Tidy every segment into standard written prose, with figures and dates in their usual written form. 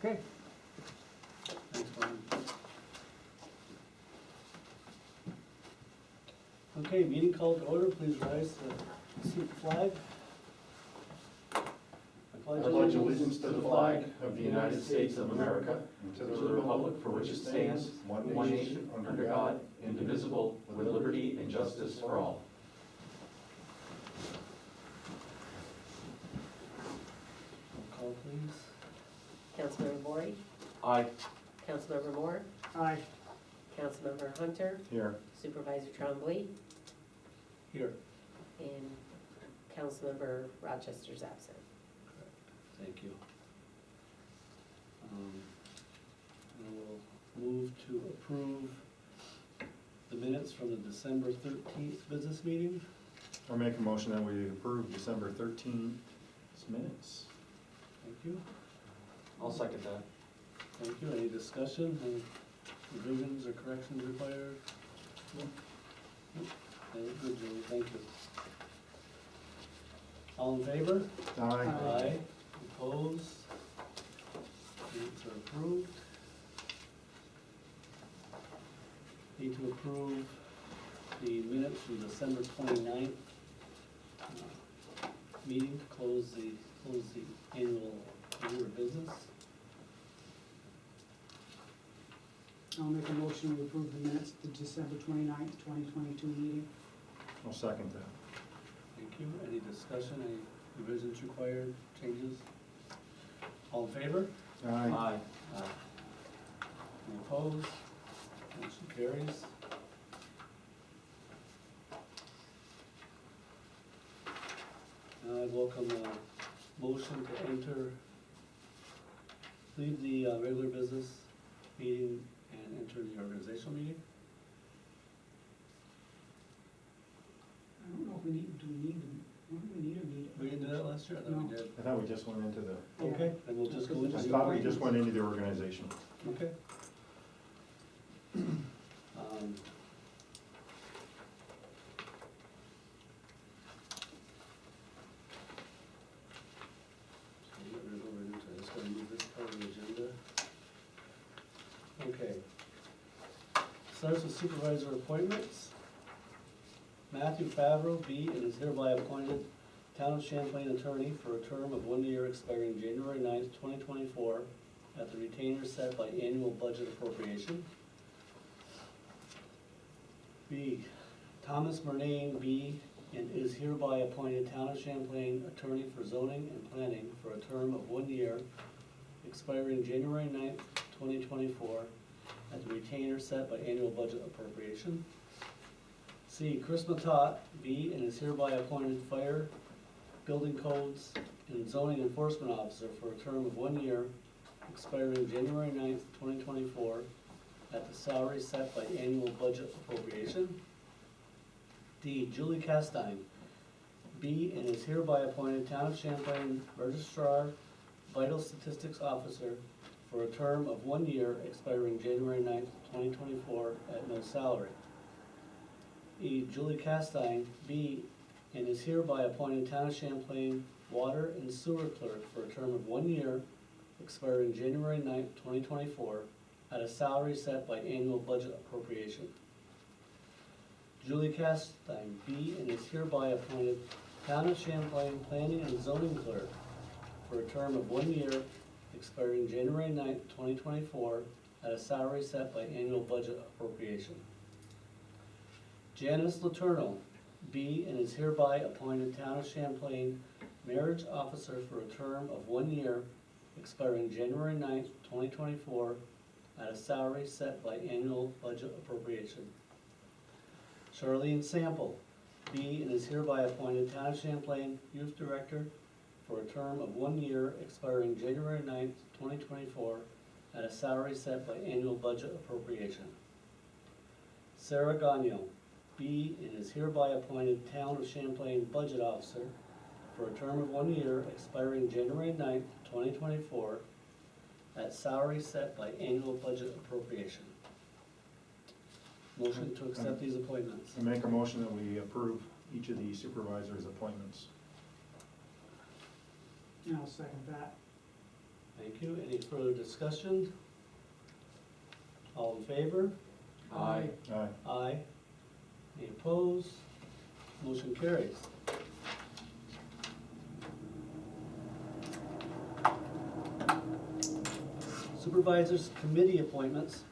Okay. Thanks, Brian. Okay, meeting called to order, please rise to salute the flag. I pledge allegiance to the flag of the United States of America and to the republic for which it stands, one nation, under God, indivisible, with liberty and justice for all. Roll call, please. Councilmember Bory, Aye. Councilmember Moore, Aye. Councilmember Hunter, Here. Supervisor Trombley, Here. and Councilmember Rochester's absent. Thank you. And we'll move to approve the minutes from the December 13th business meeting. I'll make a motion that we approve December 13th minutes. Thank you. I'll second that. Thank you. Any discussion, any revisions or corrections required? Nope. Okay, good, Julie, thank you. All in favor? Aye. Opposed? Minutes are approved. Need to approve the minutes from December 29th meeting to close the annual year of business. I'll make a motion to approve the minutes of the December 29th, 2022 meeting. I'll second that. Thank you. Any discussion, any revisions required, changes? All in favor? Aye. Any opposed? Motion carries. Now I'd welcome a motion to leave the regular business meeting and enter the organizational meeting. I don't know if we need, do we need, don't we need a meeting? We didn't do that last year? I thought we No. did. I thought we just went into the, Okay, then we'll just go into I the. thought we just went into the organization. Okay. So we're gonna go right into it. Just gonna move this part of the agenda. Okay. Starts with supervisor appointments. Matthew Favreau, B, and is hereby appointed Town of Champlain attorney for a term of 1 year expiring January 9th, 2024, at the retainer set by annual budget appropriation. B, Thomas Murnane, B, and is hereby appointed Town of Champlain attorney for zoning and planning for a term of 1 year expiring January 9th, 2024, at the retainer set by annual budget appropriation. C, Chris Matat, B, and is hereby appointed fire, building codes, and zoning enforcement officer for a term of 1 year expiring January 9th, 2024, at the salary set by annual budget appropriation. D, Julie Castine, B, and is hereby appointed Town of Champlain Registrar Vital Statistics Officer for a term of 1 year expiring January 9th, 2024, at no salary. E, Julie Castine, B, and is hereby appointed Town of Champlain Water and Sewer Clerk for a term of 1 year expiring January 9th, 2024, at a salary set by annual budget appropriation. Julie Castine, B, and is hereby appointed Town of Champlain Planning and Zoning Clerk for a term of 1 year expiring January 9th, 2024, at a salary set by annual budget appropriation. Janice Letourneau, B, and is hereby appointed Town of Champlain Marriage Officer for a term of 1 year expiring January 9th, 2024, at a salary set by annual budget appropriation. Charlene Sample, B, and is hereby appointed Town of Champlain Youth Director for a term of 1 year expiring January 9th, 2024, at a salary set by annual budget appropriation. Sarah Gagnon, B, and is hereby appointed Town of Champlain Budget Officer for a term of 1 year expiring January 9th, 2024, at salary set by annual budget appropriation. Motion to accept these appointments. I make a motion that we approve each of the supervisors' appointments. And I'll second that. Thank you. Any further discussion? All in favor? Aye. Aye. Aye. Any opposed? Motion carries. Supervisors Committee appointments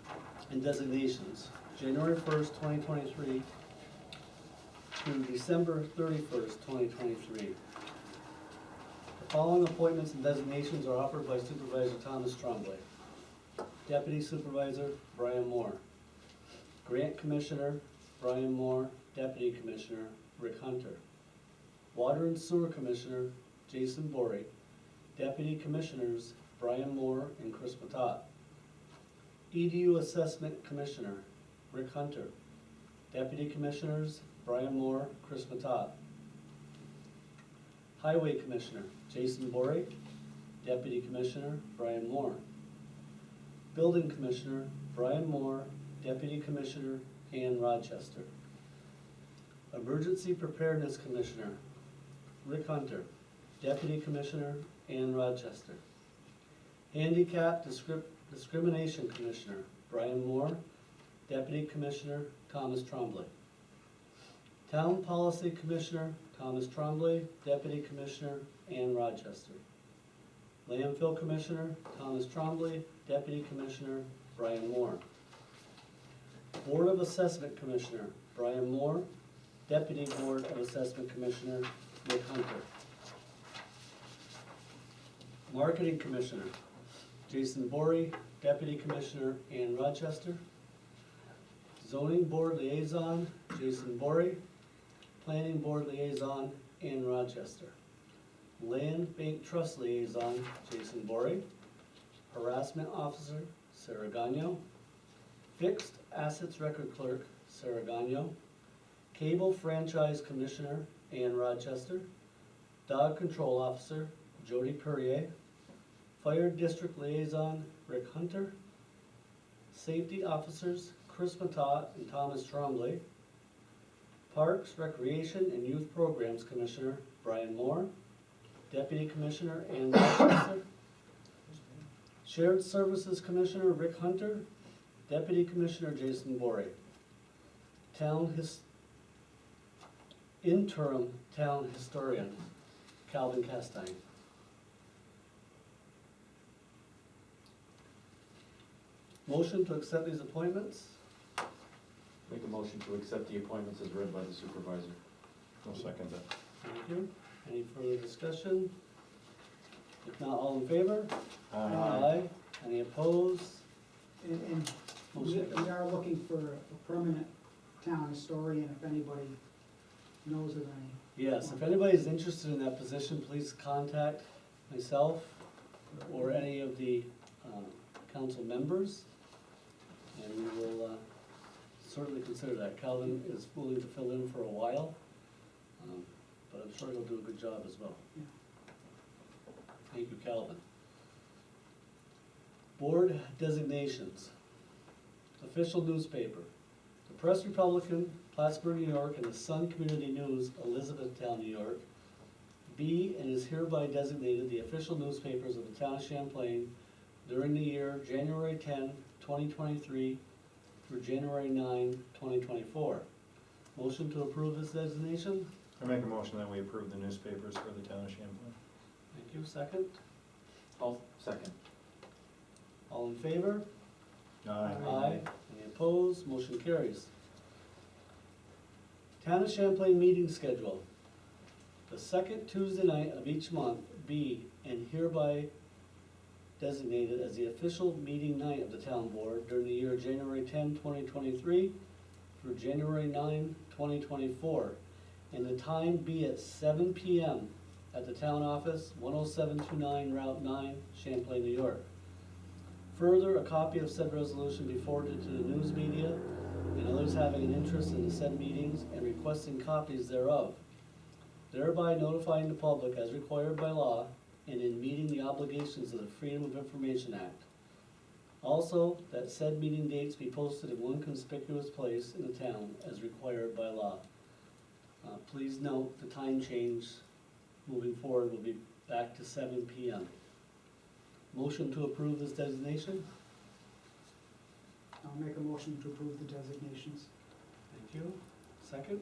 and designations, January 1st, 2023 through December 31st, 2023. The following appointments and designations are offered by Supervisor Thomas Tremblay. Deputy Supervisor Brian Moore. Grant Commissioner Brian Moore, Deputy Commissioner Rick Hunter. Water and Sewer Commissioner Jason Bory. Deputy Commissioners Brian Moore and Chris Matat. EDU Assessment Commissioner Rick Hunter. Deputy Commissioners Brian Moore, Chris Matat. Highway Commissioner Jason Bory. Deputy Commissioner Brian Moore. Building Commissioner Brian Moore, Deputy Commissioner Ann Rochester. Emergency Preparedness Commissioner Rick Hunter, Deputy Commissioner Ann Rochester. Handicap Discrimination Commissioner Brian Moore, Deputy Commissioner Thomas Tremblay. Town Policy Commissioner Thomas Tremblay, Deputy Commissioner Ann Rochester. Landfill Commissioner Thomas Tremblay, Deputy Commissioner Brian Moore. Board of Assessment Commissioner Brian Moore, Deputy Board of Assessment Commissioner Rick Hunter. Marketing Commissioner Jason Bory, Deputy Commissioner Ann Rochester. Zoning Board Liaison Jason Bory, Planning Board Liaison Ann Rochester. Land Bank Trust Liaison Jason Bory. Harassment Officer Sarah Gagno. Fixed Assets Record Clerk Sarah Gagno. Cable Franchise Commissioner Ann Rochester. Dog Control Officer Jody Perrier. Fire District Liaison Rick Hunter. Safety Officers Chris Matat and Thomas Tremblay. Parks, Recreation, and Youth Programs Commissioner Brian Moore. Deputy Commissioner Ann Rochester. Shared Services Commissioner Rick Hunter. Deputy Commissioner Jason Bory. Interim Town Historian Calvin Castine. Motion to accept these appointments? Make a motion to accept the appointments as read by the supervisor. I'll second that. Thank you. Any further discussion? If not, all in favor? Aye. Any opposed? And we Motion are looking for a permanent town historian, if anybody knows of any. Yes, if anybody's interested in that position, please contact myself or any of the council members, and we will certainly consider that. Calvin is willing to fill in for a while, but I'm sure he'll do a good job as well. Yeah. Thank you, Calvin. Board designations. Official newspaper. The Press Republican, Plattsburgh, New York, and the Sun Community News, Elizabethtown, New York, be and is hereby designated the official newspapers of the town of Champlain during the year January 10, 2023 through January 9, 2024. Motion to approve this designation? I make a motion that we approve the newspapers for the town of Champlain. Thank you. Second? I'll second. All in favor? Aye. Any opposed? Motion carries. Town of Champlain meeting schedule. The second Tuesday night of each month be and hereby designated as the official meeting night of the town board during the year January 10, 2023 through January 9, 2024. And the time be at 7 p.m. at the town office, 10729 Route 9, Champlain, New York. Further, a copy of said resolution be forwarded to the news media and others having an interest in the said meetings and requesting copies thereof, thereby notifying the public as required by law and in meeting the obligations of the Freedom of Information Act. Also, that said meeting dates be posted in one conspicuous place in the town as required by law. Please note the time change moving forward will be back to 7 p.m. Motion to approve this designation? I'll make a motion to approve the designations. Thank you. Second?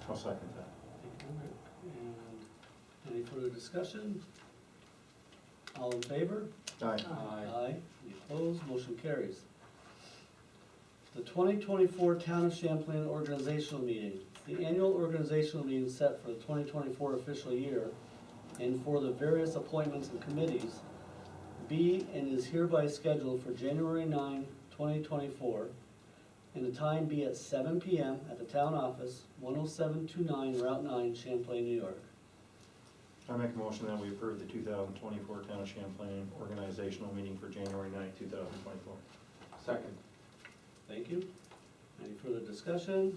I'll second that. Thank you, Rick. And any further discussion? All in favor? Aye. Aye. Any opposed? Motion carries. The 2024 Town of Champlain Organizational Meeting. The annual organizational meeting set for the 2024 official year and for the various appointments and committees be and is hereby scheduled for January 9, 2024, and the time be at 7 p.m. at the town office, 10729 Route 9, Champlain, New York. I make a motion that we approve the 2024 Town of Champlain organizational meeting for January 9th, 2024. Second. Thank you. Any further discussion?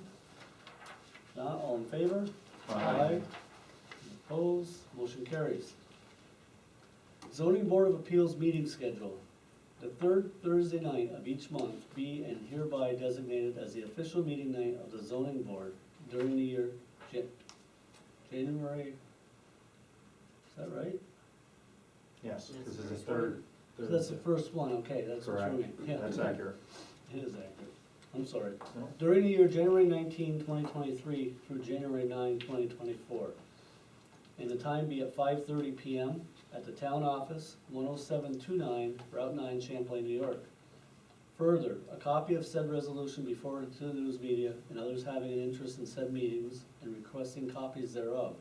Not all in favor? Aye. Opposed? Motion carries. Zoning Board of Appeals meeting schedule. The third Thursday night of each month be and hereby designated as the official meeting night of the zoning board during the year January, is that right? Yes, Yes, this is the first third. That's the first one, okay, that's what Correct. threw me. Yeah. That's accurate. It is accurate. I'm sorry. No? During the year January 19, 2023 through January 9, 2024. And the time be at 5:30 p.m. at the town office, 10729 Route 9, Champlain, New York. Further, a copy of said resolution be forwarded to the news media and others having an interest in said meetings and requesting copies thereof,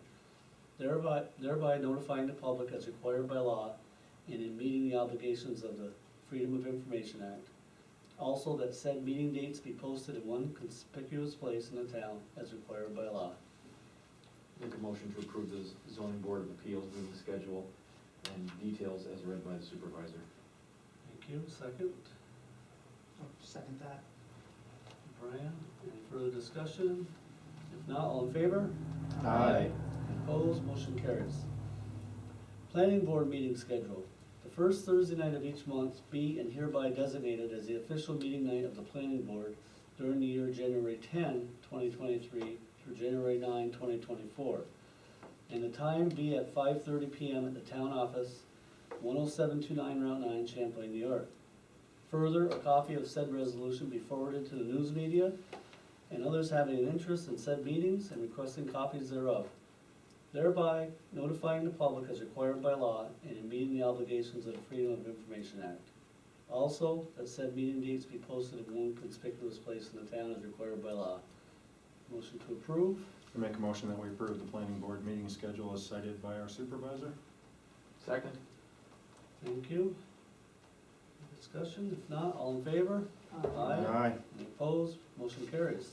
thereby notifying the public as required by law and in meeting the obligations of the Freedom of Information Act. Also, that said meeting dates be posted in one conspicuous place in the town as required by law. Make a motion to approve the zoning board of appeals meeting schedule and details as read by the supervisor. Thank you. Second, I'll second that. Brian. Any further discussion? If not, all in favor? Aye. Opposed? Motion carries. Planning board meeting schedule. The first Thursday night of each month be and hereby designated as the official meeting night of the planning board during the year January 10, 2023 through January 9, 2024. And the time be at 5:30 p.m. at the town office, 10729 Route 9, Champlain, New York. Further, a copy of said resolution be forwarded to the news media and others having an interest in said meetings and requesting copies thereof, thereby notifying the public as required by law and in meeting the obligations of the Freedom of Information Act. Also, that said meeting dates be posted in one conspicuous place in the town as required by law. Motion to approve. I make a motion that we approve the planning board meeting schedule as cited by our supervisor. Second. Thank you. Discussion, if not, all in favor? Aye. Any opposed? Motion carries.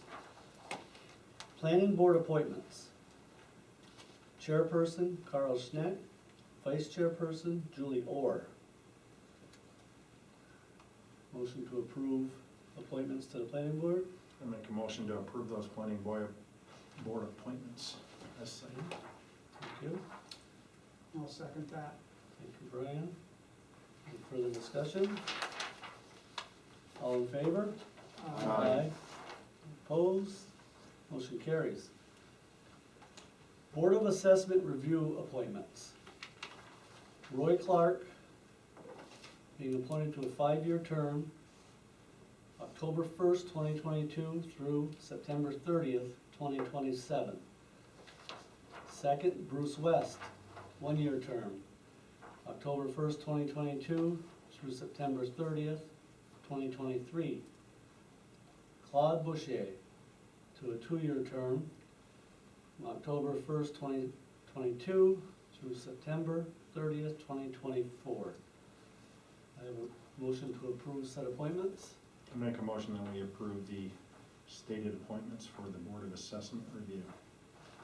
Planning board appointments. Chairperson, Carl Schneck. Vice chairperson, Julie Orr. Motion to approve appointments to the planning board. I make a motion to approve those planning board appointments as cited. Thank you. I'll second that. Thank you, Brian. Any further discussion? All in favor? Aye. Opposed? Motion carries. Board of Assessment Review appointments. Roy Clark being appointed to a 5-year term, October 1st, 2022 through September 30th, 2027. Second, Bruce West, 1-year term, October 1st, 2022 through September 30th, 2023. Claude Boucher to a 2-year term, October 1st, 2022 through September 30th, 2024. I have a motion to approve said appointments. I make a motion that we approve the stated appointments for the Board of Assessment Review.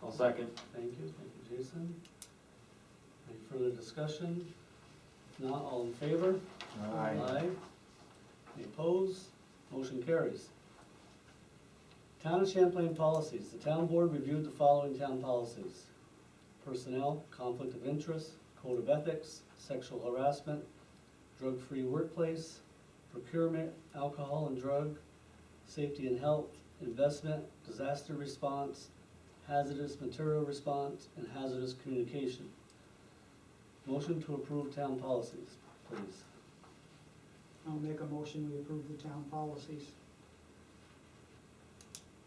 I'll second. Thank you, Jason. Any further discussion? If not, all in favor? Any opposed? Motion carries. Town of Champlain policies. The town board reviewed the following town policies: personnel, conflict of interest, code of ethics, sexual harassment, drug-free workplace, procurement, alcohol and drug, safety and health, investment, disaster response, hazardous material response, and hazardous communication. Motion to approve town policies, please. I'll make a motion, we approve the town policies.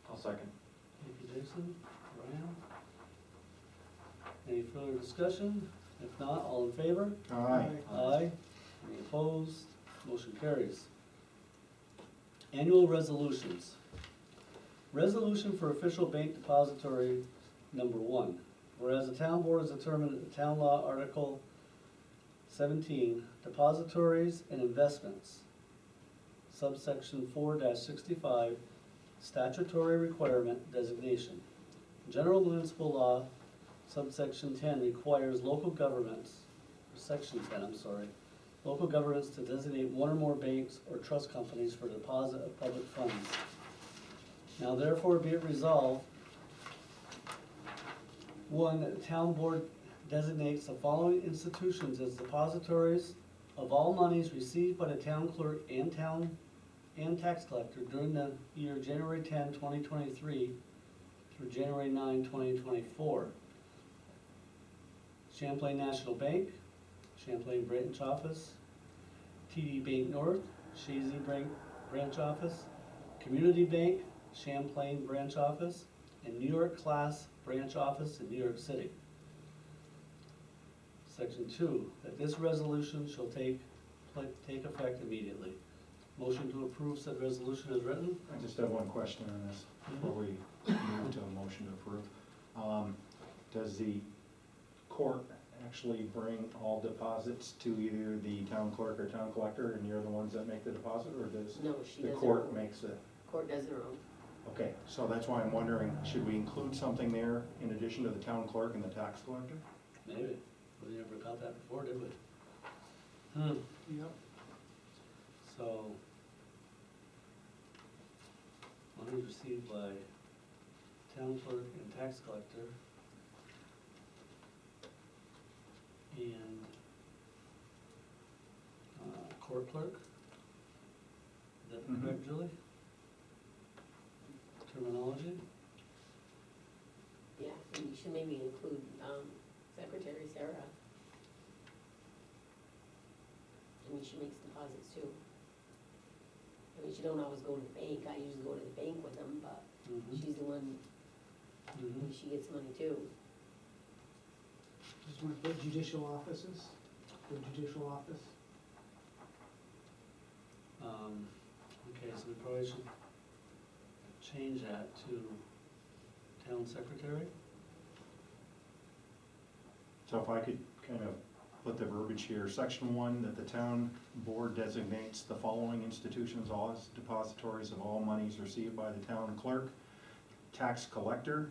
I'll second. Thank you, Jason. Brian? Any further discussion? If not, all in favor? Aye. Aye. Any opposed? Motion carries. Annual resolutions. Resolution for official bank depository number 1. Whereas the town board has determined that the town law article 17, depositories and investments, subsection 4-65, statutory requirement designation. General municipal law, subsection 10 requires local governments, or section 10, I'm sorry, local governments to designate one or more banks or trust companies for deposit of public funds. Now therefore be it resolved, 1, that the town board designates the following institutions as depositories of all monies received by the town clerk and tax collector during the year January 10, 2023 through January 9, 2024. Champlain National Bank, Champlain Branch Office, TD Bank North, Shazy Bank Branch Office, Community Bank, Champlain Branch Office, and New York Class Branch Office in New York City. Section 2, that this resolution shall take effect immediately. Motion to approve said resolution as written. I just have one question on this before we move to a motion to approve. Does the court actually bring all deposits to either the town clerk or town collector, and you're the ones that make the deposit, or does No, she the does her court own. makes it? Court does her own. Okay, so that's why I'm wondering, should we include something there in addition to the town clerk and the tax collector? Maybe. We never got that before, did we? Yep. So, money received by town clerk and tax collector and court clerk. Is that Mhm. correct, Julie? Terminology? Yeah, and you should maybe include, Secretary Sarah. I mean, she makes deposits too. I mean, she don't always go to the bank, I usually go to the bank with them, but Mhm. she's the one, Mhm. she gets money too. Just want to put judicial offices, the judicial office. Okay, so we probably should change that to town secretary. So if I could kind of put the verbiage here, section 1, that the town board designates the following institutions as depositories of all monies received by the town clerk, tax collector,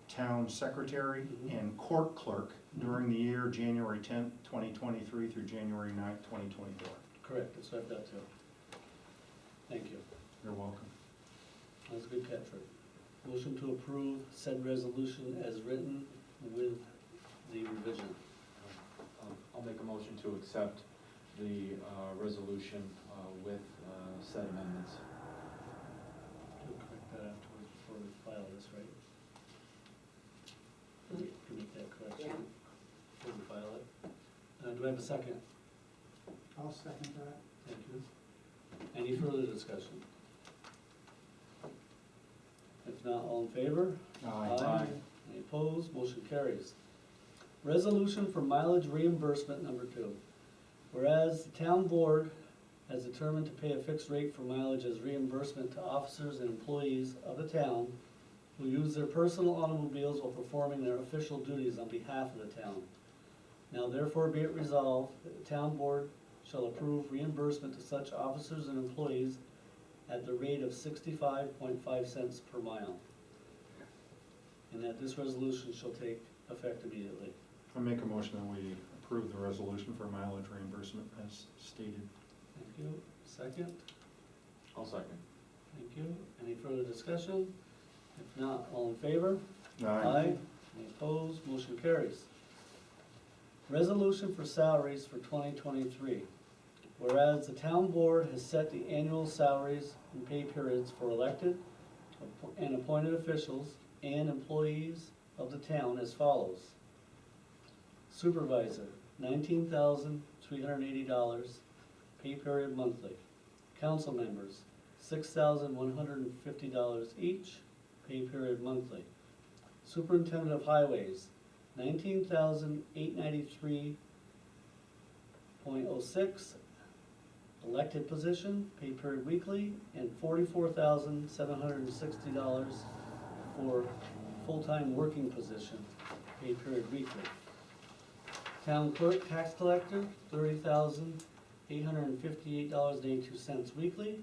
town secretary, Mhm. and court clerk during the year January 10th, 2023 through January 9th, 2024. Correct, that's what I've got too. Thank you. You're welcome. That's a good catch, Rick. Motion to approve said resolution as written with the revision. I'll make a motion to accept the resolution with said amendments. We'll correct that afterwards before we file this, right? You can make that correction Yeah. before we file it. Do I have a second? I'll second that. Thank you. Any further discussion? If not, all in favor? Aye. Any opposed? Motion carries. Resolution for mileage reimbursement number 2. Whereas the town board has determined to pay a fixed rate for mileage as reimbursement to officers and employees of the town who use their personal automobiles while performing their official duties on behalf of the town. Now therefore be it resolved that the town board shall approve reimbursement to such officers and employees at the rate of 65.5 cents per mile. And that this resolution shall take effect immediately. I make a motion that we approve the resolution for mileage reimbursement as stated. Thank you. Second? I'll second. Thank you. Any further discussion? If not, all in favor? Aye. Any opposed? Motion carries. Resolution for salaries for 2023. Whereas the town board has set the annual salaries and pay periods for elected and appointed officials and employees of the town as follows. Supervisor, $19,380, pay period monthly. Council members, $6,150 each, pay period monthly. Superintendent of Highways, $19,893.06, elected position, pay period weekly, and $44,760 for full-time working position, pay period weekly. Town clerk, tax collector, $30,858.82 weekly.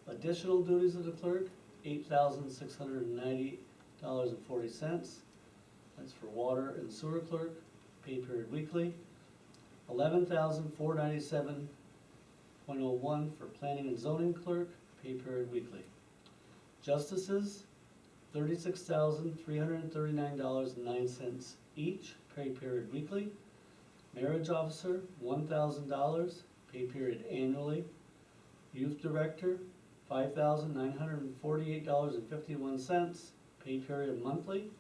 Additional duties of the clerk, $8,690.40. That's for water and sewer clerk, pay period weekly. $11,497.01 for planning and zoning clerk, pay period weekly. Justices, $36,339.09 each, pay period weekly. Marriage officer, $1,000, pay period annually. Youth director, $5,948.51, pay period monthly.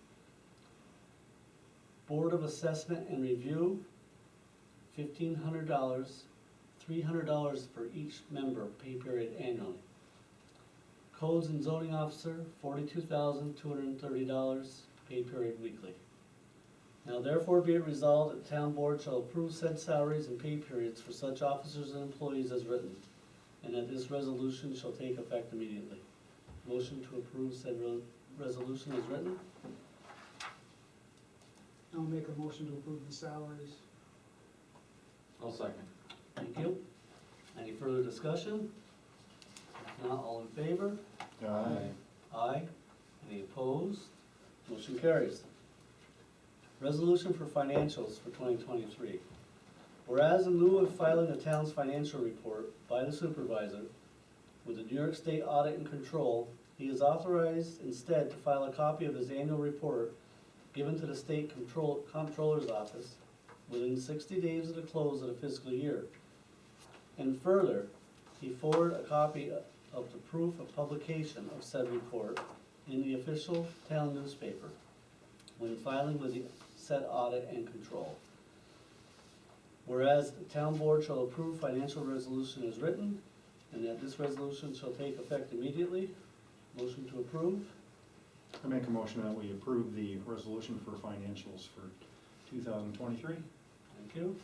Board of Assessment and Review, $1,500, $300 for each member, pay period annually. Codes and zoning officer, $42,230, pay period weekly. Now therefore be it resolved that the town board shall approve said salaries and pay periods for such officers and employees as written, and that this resolution shall take effect immediately. Motion to approve said resolution as written. I'll make a motion to approve the salaries. I'll second. Thank you. Any further discussion? If not, all in favor? Aye. Any opposed? Motion carries. Resolution for financials for 2023. Whereas in lieu of filing the town's financial report by the supervisor with the New York State Audit and Control, he is authorized instead to file a copy of his annual report given to the State Comptroller's Office within 60 days of the close of the fiscal year. And further, he forward a copy of the proof of publication of said report in the official town newspaper when filing with the said audit and control. Whereas the town board shall approve financial resolution as written, and that this resolution shall take effect immediately. Motion to approve. I make a motion that we approve the resolution for financials for 2023. Thank you.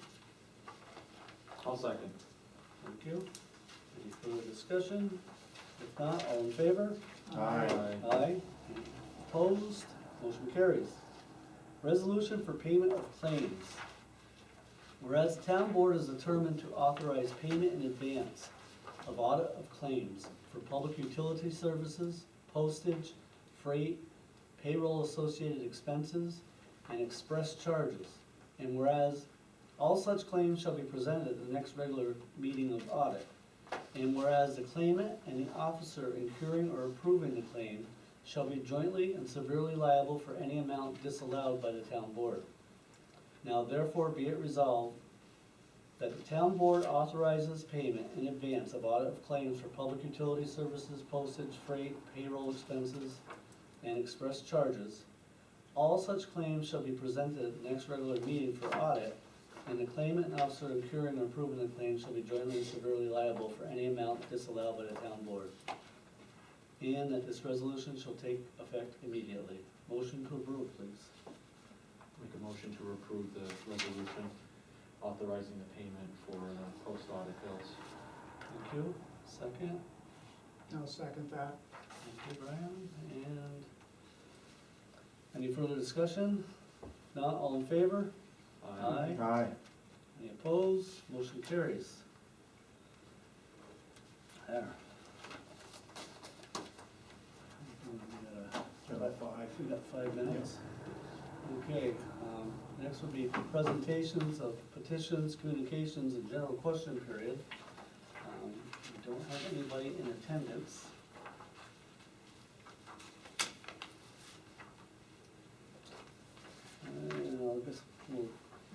I'll second. Thank you. Any further discussion? If not, all in favor? Aye. Aye. Opposed? Motion carries. Resolution for payment of claims. Whereas the town board is determined to authorize payment in advance of audit of claims for public utility services, postage, freight, payroll associated expenses, and express charges. And whereas all such claims shall be presented at the next regular meeting of audit. And whereas the claimant and the officer incurring or approving the claim shall be jointly and severely liable for any amount disallowed by the town board. Now therefore be it resolved that the town board authorizes payment in advance of audit of claims for public utility services, postage, freight, payroll expenses, and express charges. All such claims shall be presented at the next regular meeting for audit, and the claimant and officer incurring or approving the claim shall be jointly and severely liable for any amount disallowed by the town board. And that this resolution shall take effect immediately. Motion to approve, please. Make a motion to approve the resolution authorizing the payment for post-audit bills. Thank you. Second. I'll second that. Thank you, Brian. And any further discussion? If not, all in favor? Aye. Aye. Any opposed? Motion carries. There. We got 5 minutes. Okay, next will be presentations of petitions, communications, and general question period. We don't have anybody in attendance. And I guess we'll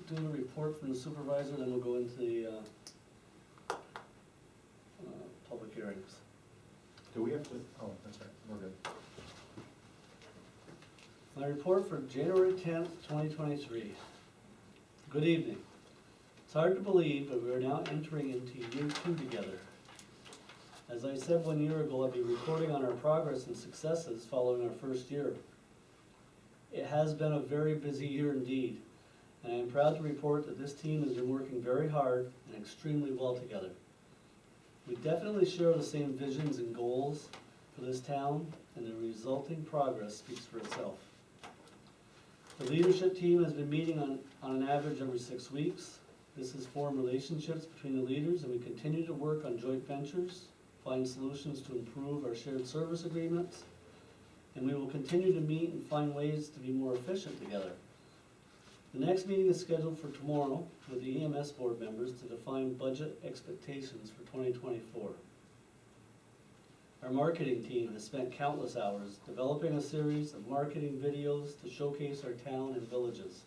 do a report from the supervisor, then we'll go into the public hearings. Do we have to, oh, that's right, we're good. My report for January 10th, 2023. Good evening. It's hard to believe, but we are now entering into year 2 together. As I said 1 year ago, I'd be reporting on our progress and successes following our first year. It has been a very busy year indeed, and I am proud to report that this team has been working very hard and extremely well together. We definitely share the same visions and goals for this town, and the resulting progress speaks for itself. The leadership team has been meeting on an average every 6 weeks. This has formed relationships between the leaders, and we continue to work on joint ventures, find solutions to improve our shared service agreements, and we will continue to meet and find ways to be more efficient together. The next meeting is scheduled for tomorrow with the EMS board members to define budget expectations for 2024. Our marketing team has spent countless hours developing a series of marketing videos to showcase our town and villages.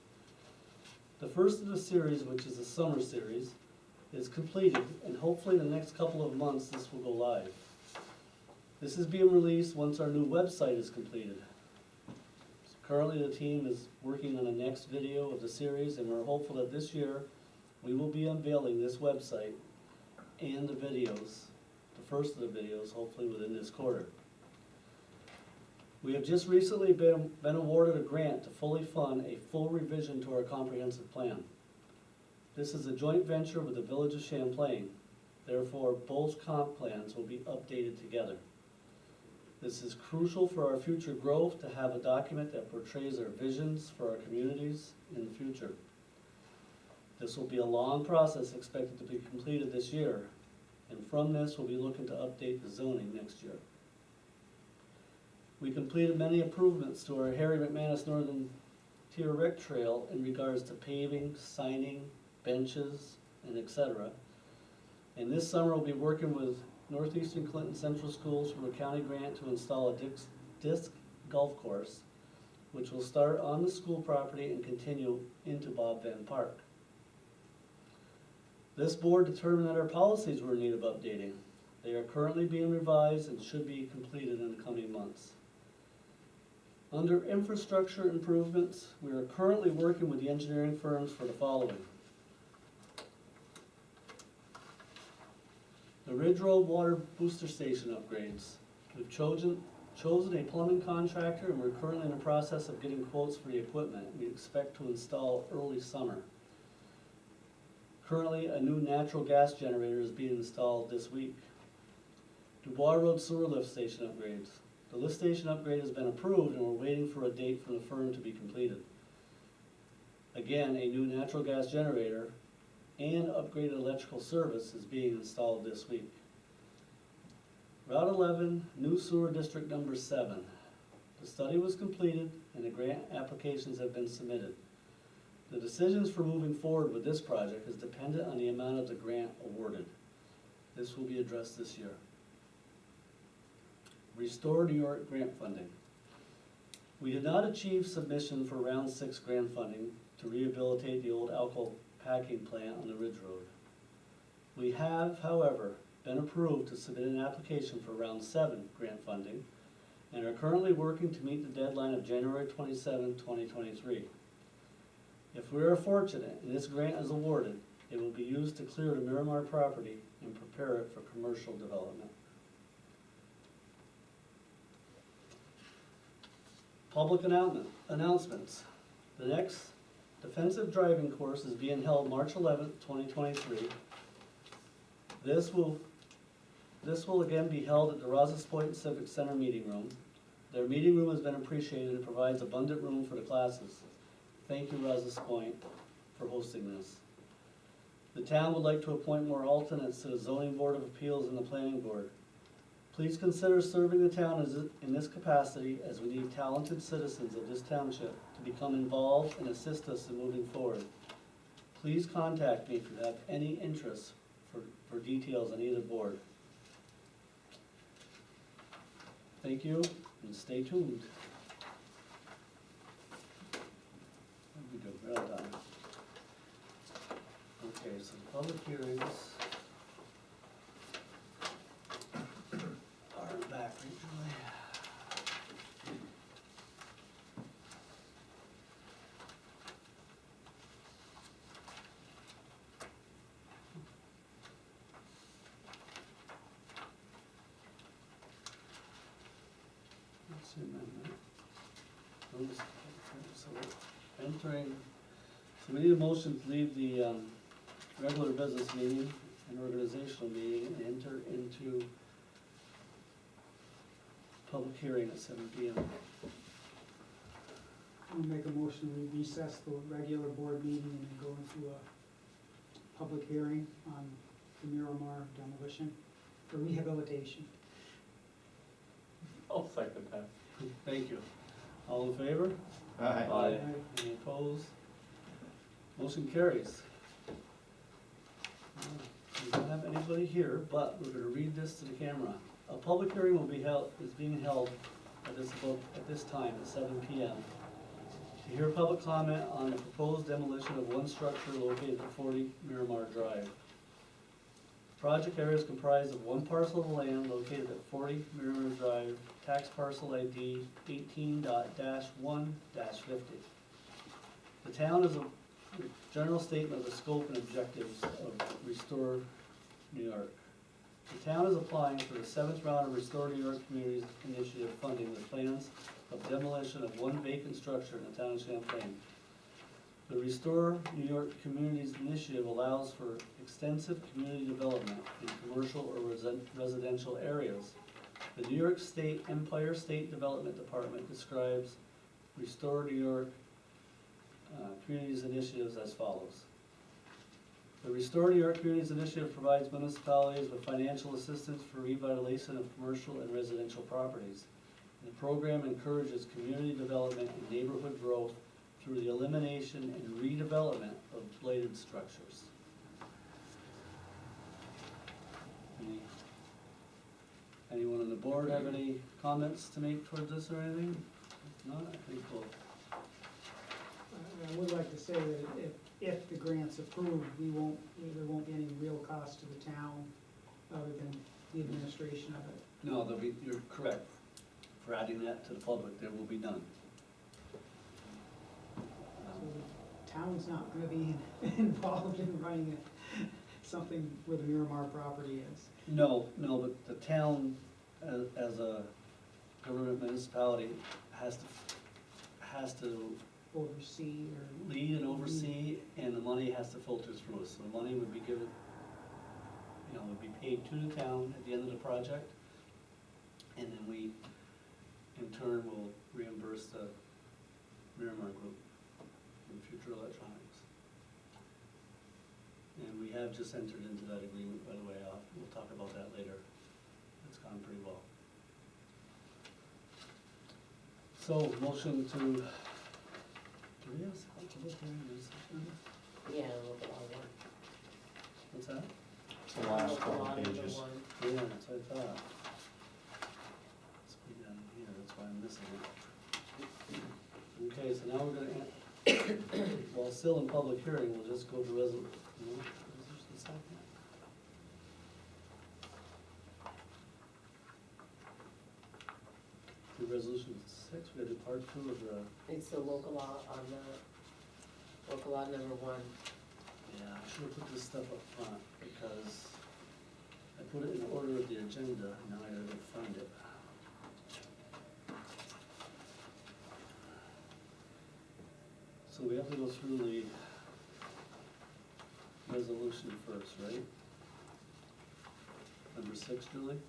The first of the series, which is a summer series, is completed, and hopefully in the next couple of months this will go live. This is being released once our new website is completed. Currently the team is working on the next video of the series, and we're hopeful that this year we will be unveiling this website and the videos, the first of the videos, hopefully within this quarter. We have just recently been awarded a grant to fully fund a full revision to our comprehensive plan. This is a joint venture with the Village of Champlain. Therefore, both comp plans will be updated together. This is crucial for our future growth to have a document that portrays our visions for our communities in the future. This will be a long process expected to be completed this year, and from this we'll be looking to update the zoning next year. We completed many improvements to our Harry McManus Northern Tier Rec Trail in regards to paving, signing, benches, and etc. And this summer we'll be working with Northeastern Clinton Central Schools from a county grant to install a disc golf course, which will start on the school property and continue into Bob Venn Park. This board determined that our policies were in need of updating. They are currently being revised and should be completed in the coming months. Under infrastructure improvements, we are currently working with the engineering firms for the following. The Ridge Road Water Booster Station upgrades. We've chosen a plumbing contractor, and we're currently in the process of getting quotes for the equipment. We expect to install early summer. Currently, a new natural gas generator is being installed this week. Dubois Road Sewer Lift Station upgrades. The lift station upgrade has been approved, and we're waiting for a date from the firm to be completed. Again, a new natural gas generator and upgraded electrical service is being installed this week. Route 11, new sewer district number 7. The study was completed and the grant applications have been submitted. The decisions for moving forward with this project is dependent on the amount of the grant awarded. This will be addressed this year. Restore New York grant funding. We did not achieve submission for round 6 grant funding to rehabilitate the old alcohol packing plant on the Ridge Road. We have, however, been approved to submit an application for round 7 grant funding and are currently working to meet the deadline of January 27, 2023. If we are fortunate and this grant is awarded, it will be used to clear the Miramar property and prepare it for commercial development. Public announcements. The next defensive driving course is being held March 11th, 2023. This will again be held at the Rosas Point Civic Center meeting room. Their meeting room has been appreciated and provides abundant room for the classes. Thank you, Rosas Point, for hosting this. The town would like to appoint more alternates to the Zoning Board of Appeals and the Planning Board. Please consider serving the town in this capacity, as we need talented citizens of this township to become involved and assist us in moving forward. Please contact me if you have any interest for details on either board. Thank you, and stay tuned. We do, well done. Okay, so public hearings are back regionally. So we're entering, so we need a motion to leave the regular business meeting and organizational meeting and enter into public hearing at 7 PM. I'll make a motion, we recess the regular board meeting and then go into a public hearing on the Miramar demolition for rehabilitation. I'll second that. Thank you. All in favor? Aye. Any opposed? Motion carries. We don't have anybody here, but we're gonna read this to the camera. A public hearing will be held, is being held at this time at 7 PM. To hear public comment on the proposed demolition of one structure located at 40 Miramar Drive. Project area is comprised of one parcel of land located at 40 Miramar Drive, tax parcel ID 18.1-50. The town is a general statement of the scope and objectives of Restore New York. The town is applying for the 7th round of Restore New York Communities Initiative funding with plans of demolition of one vacant structure in the town of Champlain. The Restore New York Communities Initiative allows for extensive community development in commercial or residential areas. The New York State Empire State Development Department describes Restore New York Communities Initiatives as follows. The Restore New York Communities Initiative provides municipalities with financial assistance for revitalization of commercial and residential properties. The program encourages community development and neighborhood growth through the elimination and redevelopment of blighted structures. Anyone on the board have any comments to make toward this or anything? If not, I think we'll, I would like to say that if the grant's approved, there won't be any real cost to the town other than the administration of it. no, you're correct. For adding that to the public, there will be none. So the town's not gonna be involved in running something where the Miramar property is. No, but the town, as a government municipality, has to Oversee or. lead and oversee, and the money has to filter through us. So the money would be given, would be paid to the town at the end of the project, and then we, in turn, will reimburse the Miramar Group in future electronics. And we have just entered into that agreement, by the way. We'll talk about that later. It's gone pretty well. So, motion to, do we have a public hearing in this session? Yeah, local law one. What's that? It's the last Local couple law of number pages. one. Yeah, that's what I thought. It's way down here, that's why I'm missing it. Okay, so now we're gonna, while still in public hearing, we'll just go to resolution second. To resolution 6, we gotta do part 2 of the, It's the local law on the, local law number one. yeah, I should have put this stuff up front, because I put it in order of the agenda, now I gotta go find it. So we have to go through the resolution first, right? Number 6, Julie?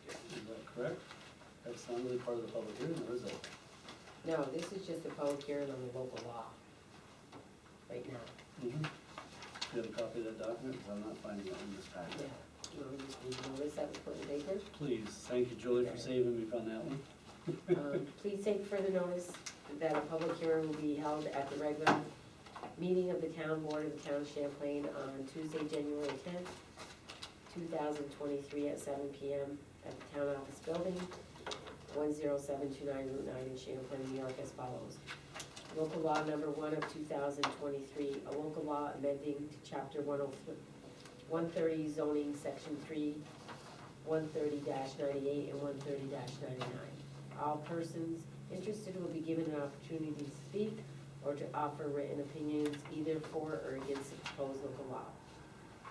Is that correct? That's not really part of the public hearing, or is it? No, this is just a public hearing on the local law, right now. Mm-hmm. Do you have a copy of that document? Because I'm not finding it in this Yeah. packet. You want me to just read notice that was put in the paper? Please, thank you, Julie, for saving me from that one. Please take further notice that a public hearing will be held at the regular meeting of the town board of the town of Champlain on Tuesday, January 10th, 2023 at 7 PM at the town office building, 10729 Route 9 in Champlain, New York, as follows. Local law number 1 of 2023, a local law amending to chapter 130 zoning, section 3, 130-98 and 130-99. All persons interested will be given an opportunity to speak or to offer written opinions either for or against the proposed local law.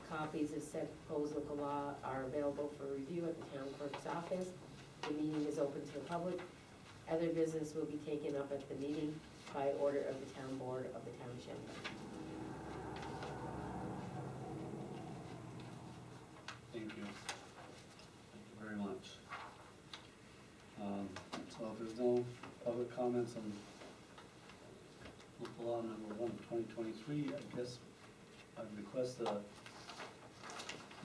Copies of said proposed local law are available for review at the town clerk's office. The meeting is open to the public. Other business will be taken up at the meeting by order of the town board of the town of Champlain. Thank you. Thank you very much. So if there's no public comments on local law number 1 of 2023, I guess I'd request a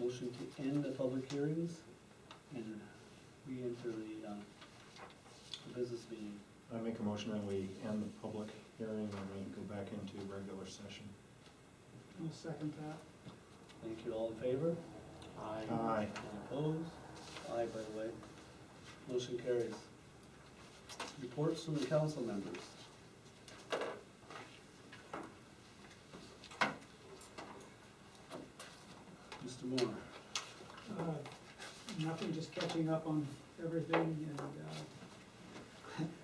motion to end the public hearings and re-enter the business meeting. I make a motion that we end the public hearing and we go back into regular session. I'll second that. Thank you, all in favor? Aye. All opposed? Aye, by the way. Motion carries. Reports from the council members. Mr. Moore. Nothing, just catching up on everything and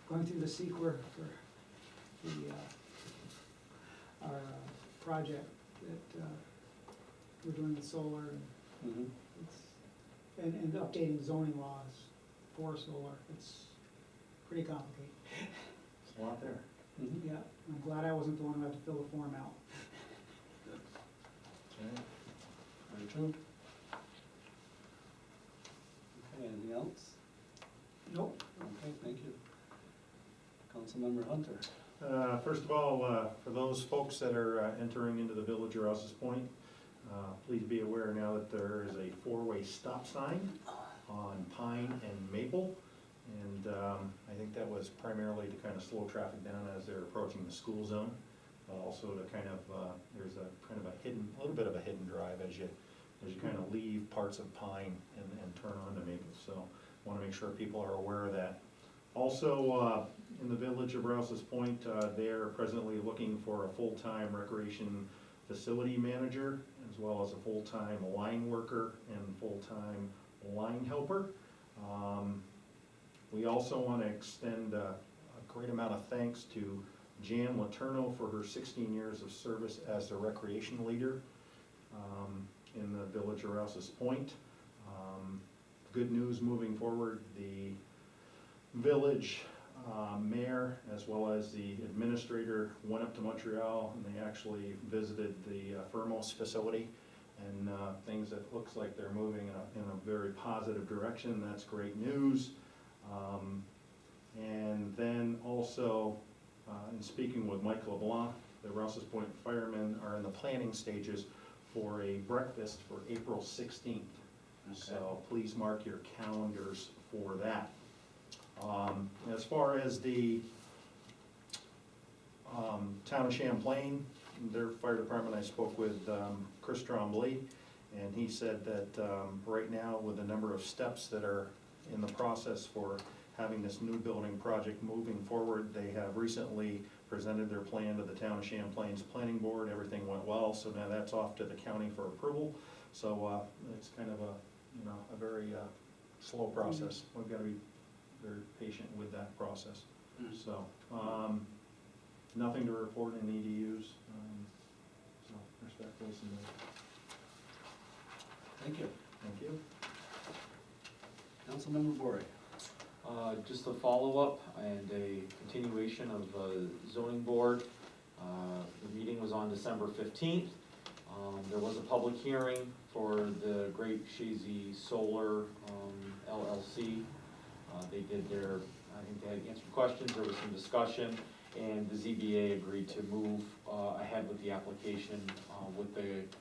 going through the sequel for the, our project that we're doing with solar and Mhm. it's, and updating zoning laws for solar. It's pretty complicated. There's a lot there. Mhm. Yeah, I'm glad I wasn't the one who had to fill the form out. Okay. Very true. Okay, anything else? Nope. Okay, thank you. Councilmember Hunter. First of all, for those folks that are entering into the village of Rouse's Point, please be aware now that there is a four-way stop sign on Pine and Maple. And I think that was primarily to kind of slow traffic down as they're approaching the school zone. Also to kind of, there's a kind of a little bit of a hidden drive as you kind of leave parts of Pine and turn onto Maple. So want to make sure people are aware of that. Also, in the village of Rouse's Point, they are presently looking for a full-time recreation facility manager, as well as a full-time line worker and full-time line helper. We also want to extend a great amount of thanks to Jan Letourneau for her 16 years of service as the recreation leader in the village of Rouse's Point. Good news moving forward, the village mayor as well as the administrator went up to Montreal and they actually visited the Fermos facility and things that looks like they're moving in a very positive direction. That's great news. And then also, in speaking with Mike LeBlanc, the Rouse's Point firemen are in the planning stages for a breakfast for April 16th. So please mark your calendars for that. As far as the town of Champlain, their fire department, I spoke with Chris Trombley, and he said that right now with the number of steps that are in the process for having this new building project moving forward, they have recently presented their plan to the town of Champlain's planning board. Everything went well, so now that's off to the county for approval. So it's kind of a very slow process. We've got to be very patient with that process. So nothing to report in EDUs. So respectfully submitted. Thank you. Thank you. Councilmember Bori. Just a follow-up and a continuation of zoning board. The meeting was on December 15th. There was a public hearing for the Great Shazy Solar LLC. They did their, I think they had answered questions, there was some discussion, and the ZBA agreed to move ahead with the application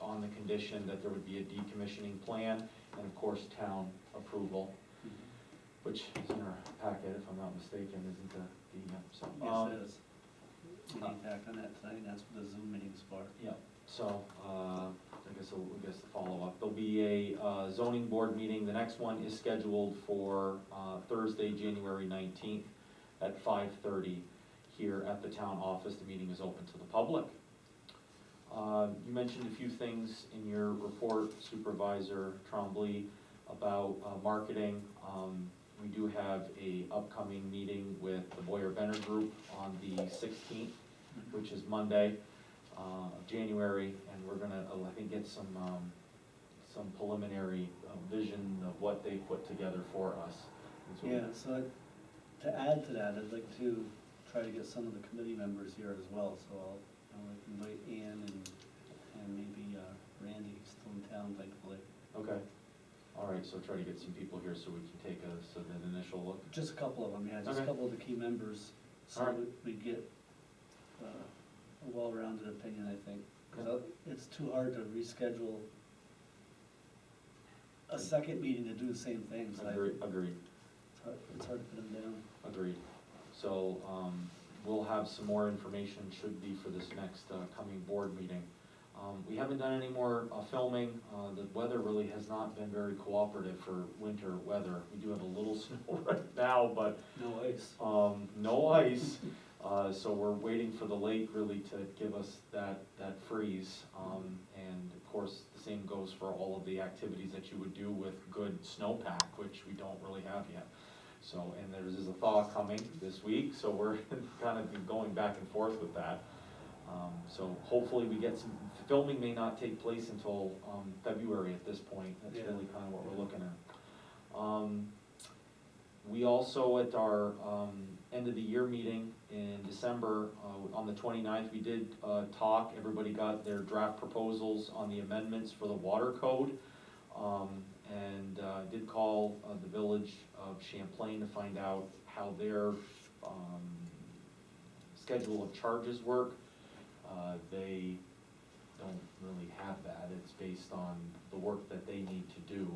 on the condition that there would be a decommissioning plan and of course town approval, which is in our packet, if I'm not mistaken, isn't the, so. Yes, it is. We need to act on that tonight, and that's what the Zoom meeting's for. Yeah, so, I guess the follow-up. There'll be a zoning board meeting. The next one is scheduled for Thursday, January 19th at 5:30 here at the town office. The meeting is open to the public. You mentioned a few things in your report, Supervisor Trombley, about marketing. We do have a upcoming meeting with the Boyer Benner Group on the 16th, which is Monday, January, and we're gonna, I think, get some preliminary vision of what they put together for us. And so- Yeah, so to add to that, I'd like to try to get some of the committee members here as well, so I'll like invite Ann and maybe Randy, he's still in town, thankfully. Okay, all right, so try to get some people here so we can take an initial look. Just a couple of them, yeah, just a Okay. couple of the key members, so All right. we get a well-rounded opinion, I think. Because it's too hard to reschedule a second meeting to do the same things. Agreed. It's hard to put them down. Agreed. So, we'll have some more information, should be for this next, coming board meeting. We haven't done any more, filming, the weather really has not been very cooperative for winter weather. We do have a little snow right now, but, No ice. no ice. So we're waiting for the lake really to give us that freeze. And of course, the same goes for all of the activities that you would do with good snowpack, which we don't really have yet. So, and there is a thaw coming this week, so we're kind of going back and forth with that. So hopefully we get some, filming may not take place until, February at this point. That's Yeah. really kind of what we're looking at. We also, at our, end of the year meeting in December, on the 29th, we did, talk, everybody got their draft proposals on the amendments for the water code. And did call, the village of Champlain to find out how their, schedule of charges work. They don't really have that, it's based on the work that they need to do,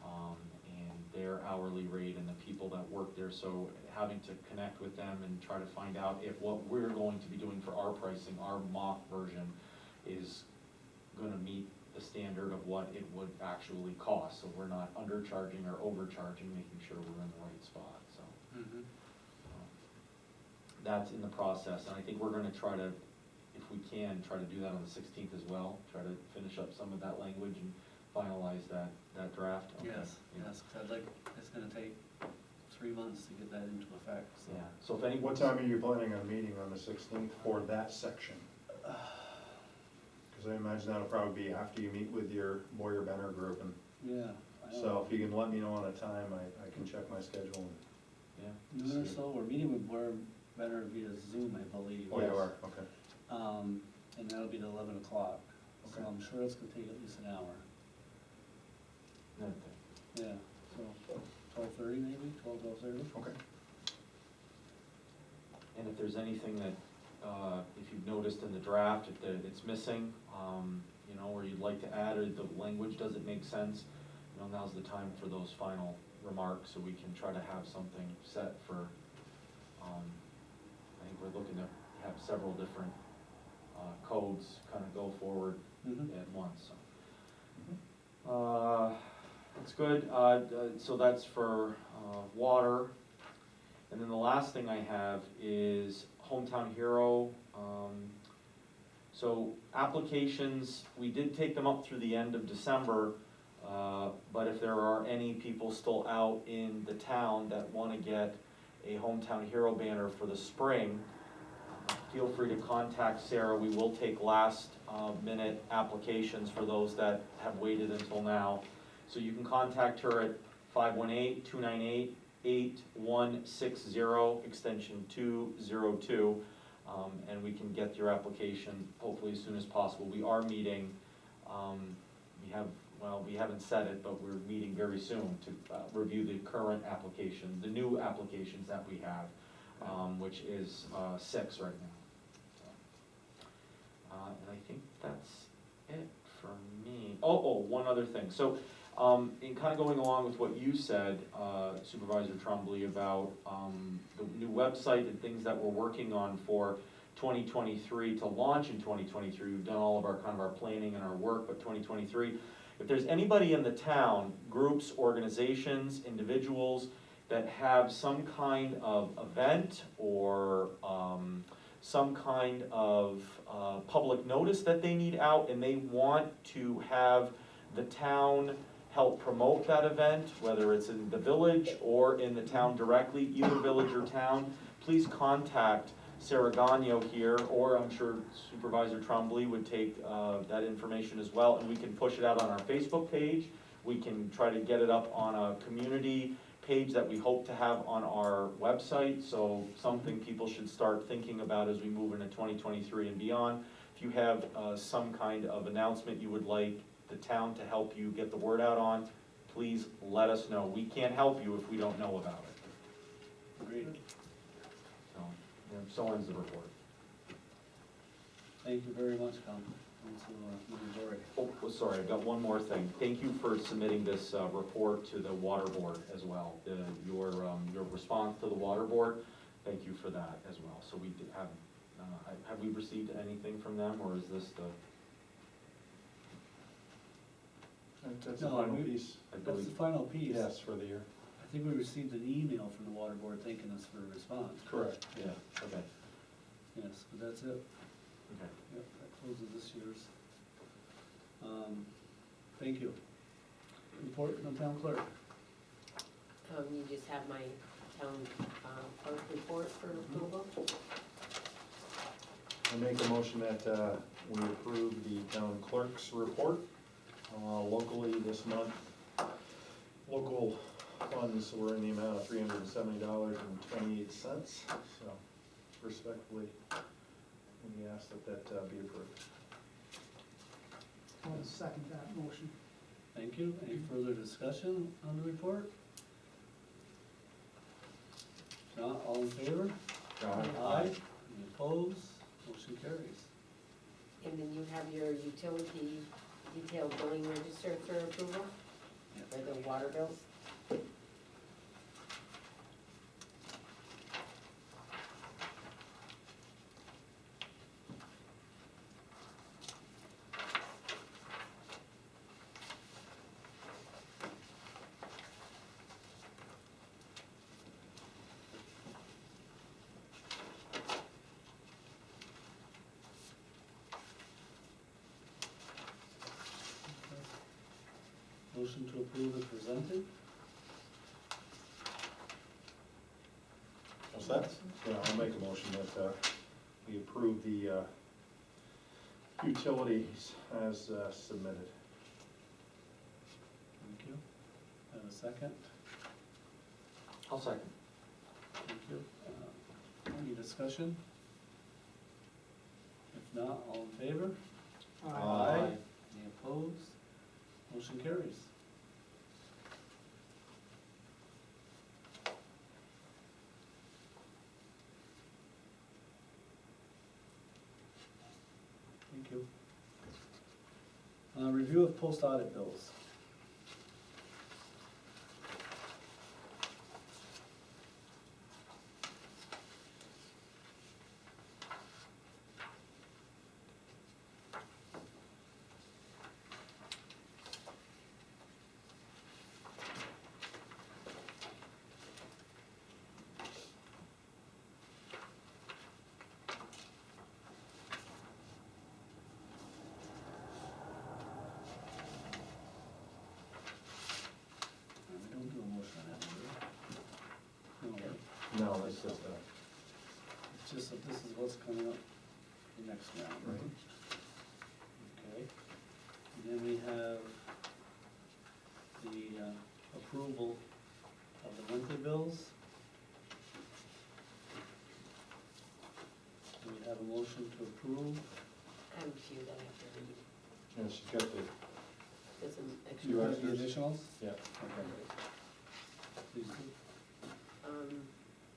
and their hourly rate and the people that work there, so having to connect with them and try to find out if what we're going to be doing for our pricing, our mock version, is gonna meet the standard of what it would actually cost, so we're not undercharging or overcharging, making sure we're in the right spot, so. That's in the process, and I think we're gonna try to, if we can, try to do that on the 16th as well, try to finish up some of that language and finalize that draft. Okay. Yes, Yeah. yes, 'cause it's gonna take 3 months to get that into effect, so. Yeah, so if any. What time are you planning on meeting on the 16th for that section? Because I imagine that'll probably be after you meet with your Boyer Benner group, and Yeah. I don't so know. if you can let me know on a time, I can check my schedule. And Yeah. Noon or so, we're meeting with Boyer Benner via Zoom, I believe. Oh, you are, okay. And that'll be at 11 o'clock, so Okay. I'm sure it's gonna take at least an hour. Okay. Yeah, so 12:30 maybe, 12:30? Okay. And if there's anything that, if you've noticed in the draft, if it's missing, you know, or you'd like to add, or the language doesn't make sense, you know, now's the time for those final remarks, so we can try to have something set for, I think we're looking to have several different, codes kind of go forward Mhm. at once, so. That's good, so that's for, water. And then the last thing I have is Hometown Hero. So applications, we did take them up through the end of December, but if there are any people still out in the town that wanna get a Hometown Hero banner for the spring, feel free to contact Sarah. We will take last minute applications for those that have waited until now. So you can contact her at 518-298-8160, extension 202, and we can get your application hopefully as soon as possible. We are meeting, we haven't said it, but we're meeting very soon to review the current application, the new applications that we have, which is 6 right now. And I think that's it for me. One other thing. So, in kind of going along with what you said, Supervisor Trombley, about the new website and things that we're working on for 2023 to launch in 2023. We've done all of our kind of our planning and our work, but 2023. If there's anybody in the town, groups, organizations, individuals that have some kind of event or some kind of public notice that they need out, and they want to have the town help promote that event, whether it's in the village or in the town directly, either village or town, please contact Sarah Gagno here, or I'm sure Supervisor Trombley would take that information as well, and we can push it out on our Facebook page. We can try to get it up on a community page that we hope to have on our website, so something people should start thinking about as we move into 2023 and beyond. If you have some kind of announcement you would like the town to help you get the word out on, please let us know. We can't help you if we don't know about it. Agreed. So, yeah, so ends the report. Thank you very much, Councilor Majority. Oh, sorry, I've got one more thing. Thank you for submitting this report to the water board as well. Your response to the water board, thank you for that as well. So we did have we received anything from them, or is this the? That's the No, final we- piece. I That's believe- the final piece. Yes, for the year. I think we received an email from the water board thanking us for a response. Correct. Yeah, okay, Yes, but that's it. okay. Yep, that closes this year's. Thank you. Report from the town clerk. You just have my town clerk report for approval. I make a motion that we approve the town clerk's report. Locally this month, local funds were in the amount of $370.28. So respectfully, we ask that be approved. I'll second that motion. Thank you. Any further discussion on the report? Not all in favor? Aye. Any opposed? Motion carries. And then you have your utility detailed billing register for approval for the water bills. Motion to approve as presented. What's that? Yeah, I'll make a motion that we approve the utilities as submitted. Thank you. Have a second? I'll second. Thank you. Any discussion? If not, all in favor? Aye. Any opposed? Motion carries. Thank you. Review of post audit bills. We don't do a motion on that, do we? No, No, that's just it's just that this is what's coming up the next round, right? Okay. And then we have the approval of the monthly bills. Do we have a motion to approve? I have a few that I have to read. Yeah, she's got the, There's some Do you extra. have the additionals? yeah. Okay. Please do.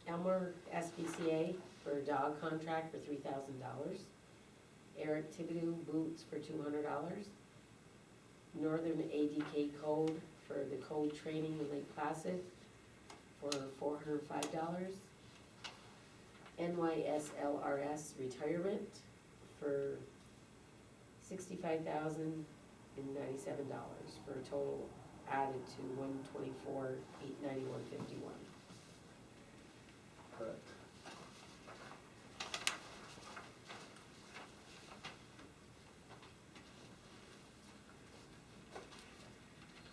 Elmer SPCA for a dog contract for $3,000. Eric Thibodeau boots for $200. Northern ADK Code for the code training in Lake Placid for $405. NYSLRS retirement for $65,097 for a total added to $124,891.51. Correct.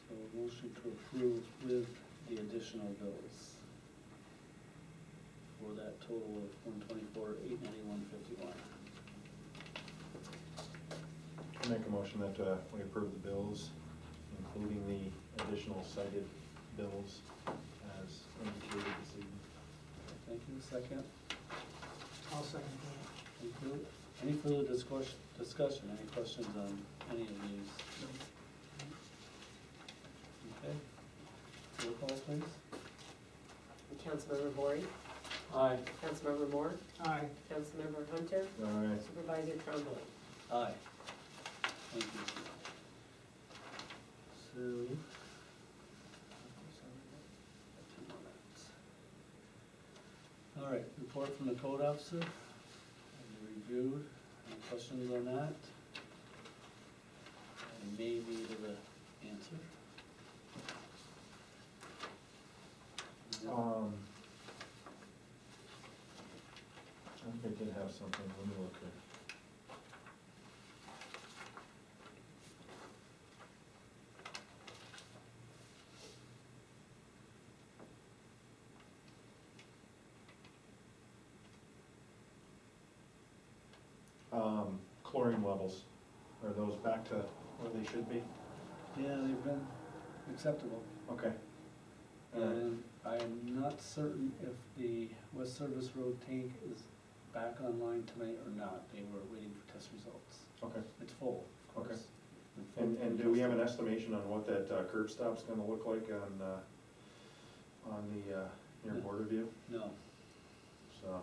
So a motion to approve with the additional bills for that total of $124,891.51. I make a motion that we approve the bills, including the additional cited bills as indicated this evening. Thank you, second. I'll second that. Thank you. Any further discussion, any questions on any of these? Okay. Roll call, please. Councilmember Bory, Aye. Councilmember Moore, Aye. Councilmember Hunter, All right. Supervisor Trombley. Aye. Thank you. So. All right, report from the code officer. Have you reviewed? Any questions on that? I may need the answer. I think I did have something, let me look here. Chlorine levels, are those back to where they should be? Yeah, they've been acceptable. Okay. All right. And I'm not certain if the West Service Road tank is back online tonight or not. They were waiting for test results. Okay. It's full, of course. And do we have an estimation on what that curb stop's gonna look like on the, near Borderview? No. So,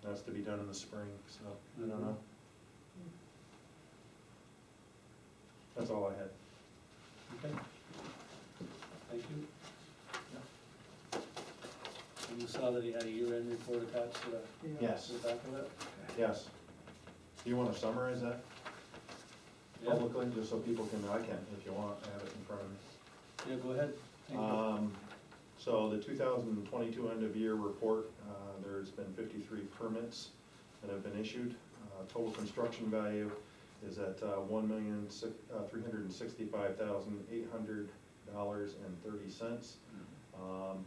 that's to be done in the spring, so, I don't know. That's all I had. Okay. Thank you. And you saw that he had a year-end report attached to the, Yeah. Yes, to the back of it? yes. Do you wanna summarize that Yeah. publicly, just so people can, I can, if you want, I have it in front of me. Yeah, go ahead. Thank you. So the 2022 end-of-year report, there's been 53 permits that have been issued. Total construction value is at $1,365,800.30.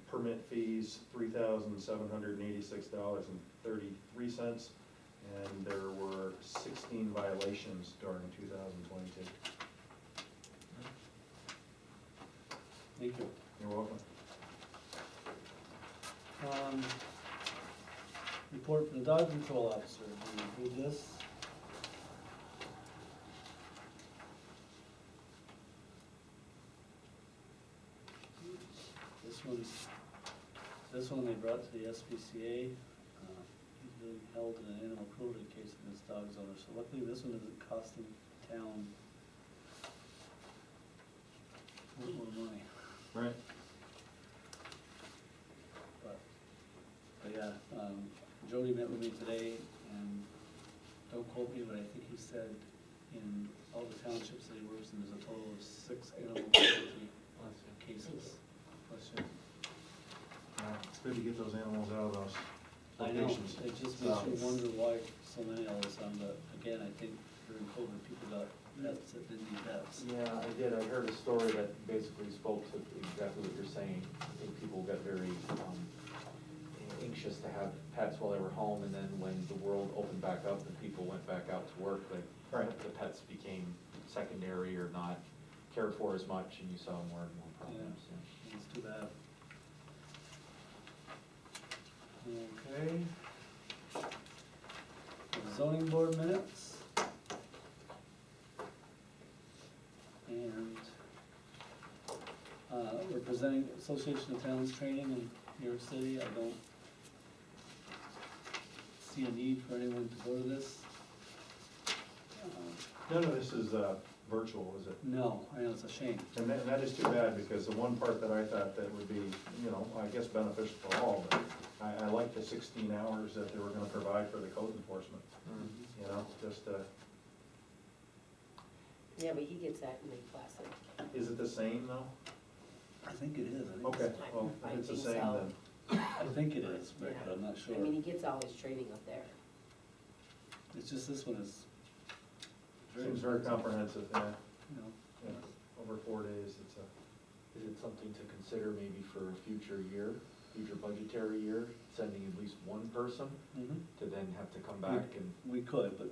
Permit fees, $3,786.33, and there were 16 violations during 2022. Thank you. You're welcome. Report from the dog control officer. Do you read this? This one they brought to the SPCA. He's being held in an animal cruelty case against dog's owner, so luckily this one isn't costing town a lot more money. Right. But yeah, Jody met with me today, and don't quote me, but I think he said in all the townships that he works in, there's a total of 6 animal cruelty cases. Bless you. It's good to get those animals out of those I know, locations. it just makes you wonder why so many all of a sudden, but again, I think during COVID, people got pets that didn't need pets. Yeah, I did. I heard a story that basically spoke to exactly what you're saying. I think people got very anxious to have pets while they were home, and then when the world opened back up and people went back out to work, like, the pets became secondary or not cared for as much, and you saw more and more problems. Yeah. It's too bad. Okay. Zoning board minutes. And we're presenting Association of Towns training in New York City. I don't see a need for anyone to go to this. None of this is virtual, is it? No, I know, it's a shame. And that is too bad, because the one part that I thought that would be, I guess beneficial for all, but I like the 16 hours that they were gonna provide for the code enforcement, just, Yeah, but he gets that in Lake Placid. is it the same though? I think it is. I think Okay, it's- well, I if it's the think same so. then. I think it is, Rick, but I'm not sure. I mean, he gets all his training up there. It's just this one is Seems very comprehensive, yeah. You know, Yeah. Over 4 days, it's Is it something to consider maybe for a future year, future budgetary year, sending at least one person mhm. to then have to come back and? We could, but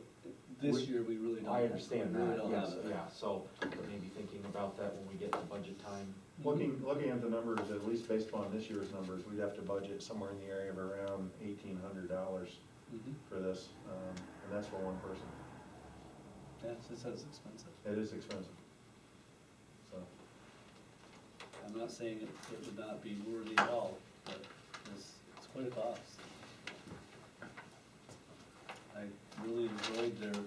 this year, we really don't. I understand we really that, don't yes, have it. yeah, so maybe thinking about that when we get to budget time. Looking at the numbers, at least based upon this year's numbers, we'd have to budget somewhere in the area of around $1,800 Mhm. for this, and that's for one person. Yeah, it says expensive. It is expensive. So, I'm not saying it would not be worthy at all, but it's quite a cost. I really enjoyed their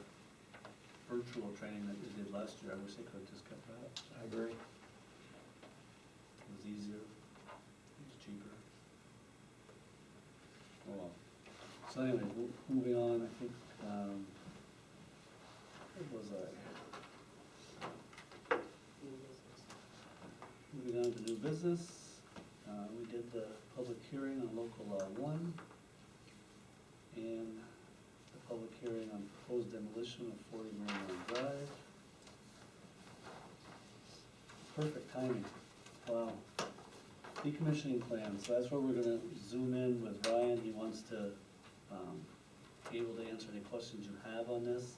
virtual training that they did last year. I wish they could have just kept that. I agree. It was easier, it was cheaper. Oh well. So anyway, moving on, I think, what was I? Moving on to new business, we did the public hearing on local law 1 and the public hearing on proposed demolition of 40 Marymount Drive. Perfect timing, wow. Decommissioning plan, so that's where we're gonna zoom in with Ryan. He wants to be able to answer any questions you have on this.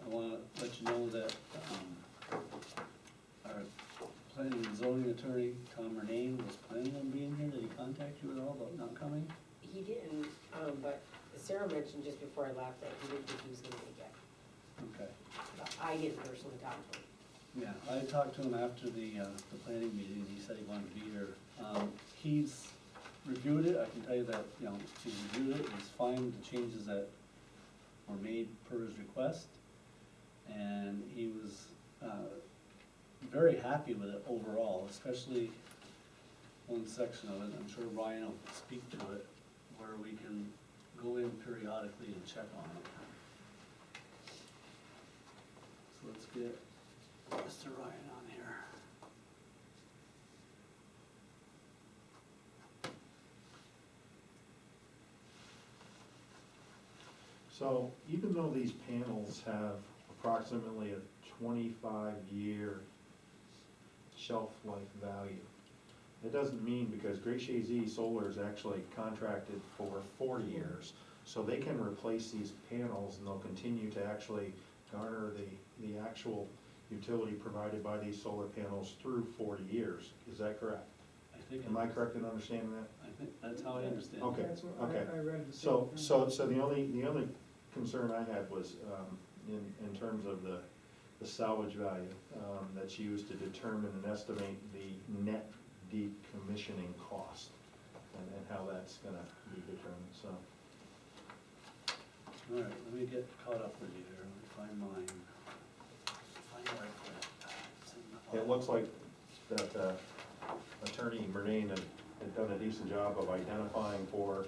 I wanna let you know that our planning and zoning attorney, Tom Renane, was planning on being here. Did he contact you at all about not coming? He didn't, but Sarah mentioned just before I left that he didn't think he was gonna make it. Okay. But I didn't personally talk to him. Yeah, I talked to him after the planning meeting, and he said he wanted to be here. He's reviewed it. I can tell you that, you know, he's reviewed it, he's fine with the changes that were made per his request. And he was very happy with it overall, especially one section of it. I'm sure Ryan will speak to it, where we can go in periodically and check on it. So let's get Mr. Ryan on here. So even though these panels have approximately a 25-year shelf life value, it doesn't mean, because Gracie Z Solar is actually contracted for 40 years, so they can replace these panels and they'll continue to actually garner the actual utility provided by these solar panels through 40 years. Is that correct? I think. Am I correct in understanding that? I think that's how I understand it. Okay, That's what okay. I read the same So, thing. so the only concern I had was, in terms of the salvage value, that's used to determine and estimate the net decommissioning cost, and how that's gonna be determined, so. All right, let me get caught up with you here. Let me find mine. Find where I put it. It's in the It looks like that Attorney Murnane had done a decent job of identifying for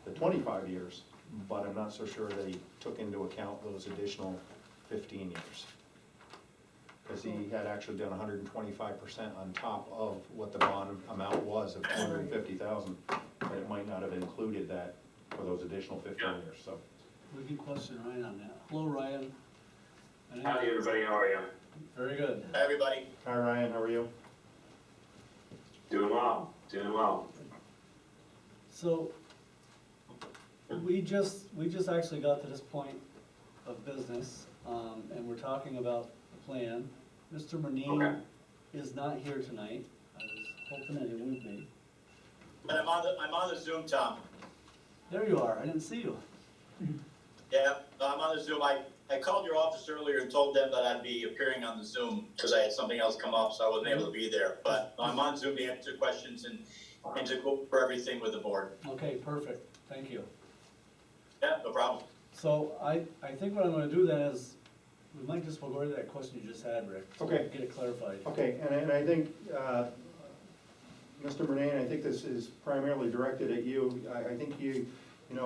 the 25 years, but I'm not so sure that he took into account those additional 15 years. Because he had actually done 125% on top of what the bond amount was of 250,000, but it might not have included that for those additional 15 years, so. We can question Ryan on that. Hello, Ryan. Howdy, everybody, how are you? Very good. Hi, everybody. Hi, Ryan, how are you? Doing well, doing well. So, we just actually got to this point of business, and we're talking about the plan. Mr. Murnane Okay. is not here tonight. I was hoping that he would be. And I'm on the Zoom, Tom. There you are, I didn't see you. Yeah, I'm on the Zoom. I called your office earlier and told them that I'd be appearing on the Zoom because I had something else come up, so I wasn't able to be there. But I'm on Zoom to answer questions and to go for everything with the board. Okay, perfect, thank you. Yeah, no problem. So I think what I'm gonna do then is, we might just go right to that question you just had, Rick. so Okay. Get it clarified. Okay, and I think, Mr. Murnane, I think this is primarily directed at you. I think you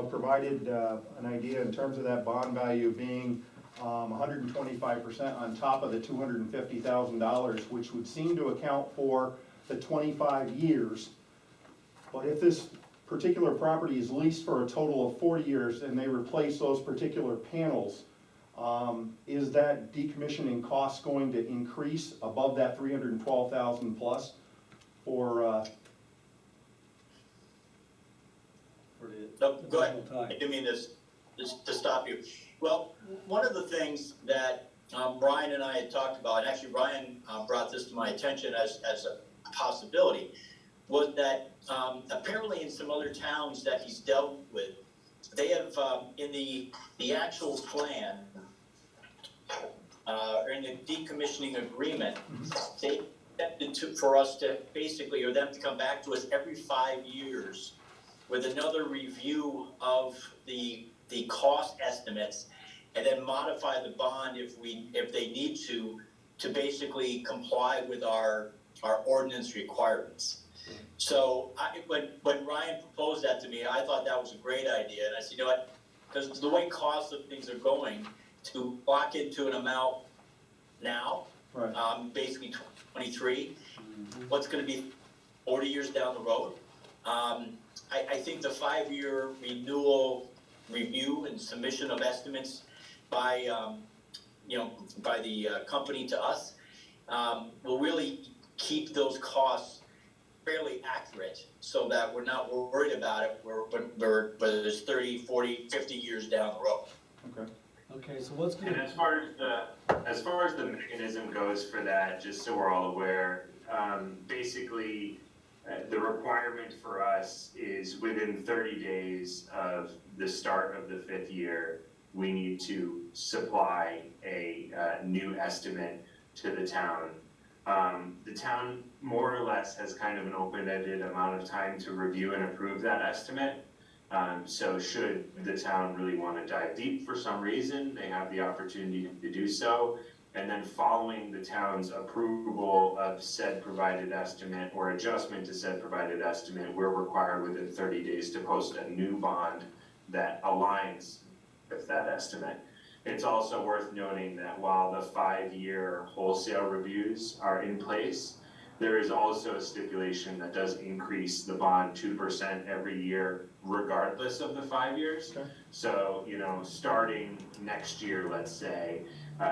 provided an idea in terms of that bond value being 125% on top of the $250,000, which would seem to account for the 25 years. But if this particular property is leased for a total of 40 years and they replace those particular panels, is that decommissioning cost going to increase above that 312,000 plus for, For the No, go ahead. additional time. I didn't mean this. to stop you. Well, one of the things that Ryan and I had talked about, and actually Ryan brought this to my attention as a possibility, was that apparently in some other towns that he's dealt with, they have in the actual plan or in the decommissioning agreement, they accepted for us to basically, or them to come back to us every 5 years with another review of the cost estimates, and then modify the bond if they need to basically comply with our ordinance requirements. So when Ryan proposed that to me, I thought that was a great idea, and I said, you know what, because the way costs of things are going, to lock into an amount now, Right. Basically 23, what's going to be 40 years down the road. I think the 5-year renewal review and submission of estimates by the company to us will really keep those costs fairly accurate, so that we're not worried about it whether it's 30, 40, 50 years down the road. Okay. Okay, so what's And gonna, as far as the mechanism goes for that, just so we're all aware, basically, the requirement for us is within 30 days of the start of the 5th year, we need to supply a new estimate to the town. The town more or less has kind of an open-ended amount of time to review and approve that estimate. So should the town really want to dive deep for some reason, they have the opportunity to do so. And then following the town's approval of said provided estimate or adjustment to said provided estimate, we're required within 30 days to post a new bond that aligns with that estimate. It's also worth noting that while the 5-year wholesale reviews are in place, there is also a stipulation that does increase the bond 2% every year regardless of the 5 years. Okay. So, starting next year, let's say,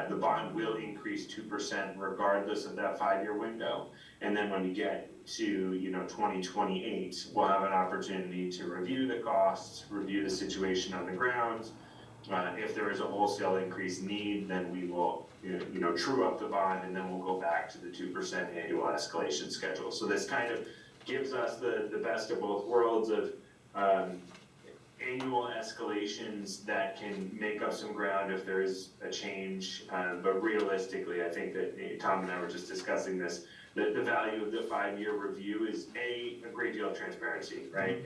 the bond will increase 2% regardless of that 5-year window. And then when we get to, 2028, we'll have an opportunity to review the costs, review the situation on the ground. If there is a wholesale increase need, then we will, true up the bond, and then we'll go back to the 2% annual escalation schedule. So this kind of gives us the best of both worlds of annual escalations that can make up some ground if there is a change. But realistically, I think that Tom and I were just discussing this, that the value of the 5-year review is a great deal of transparency, right?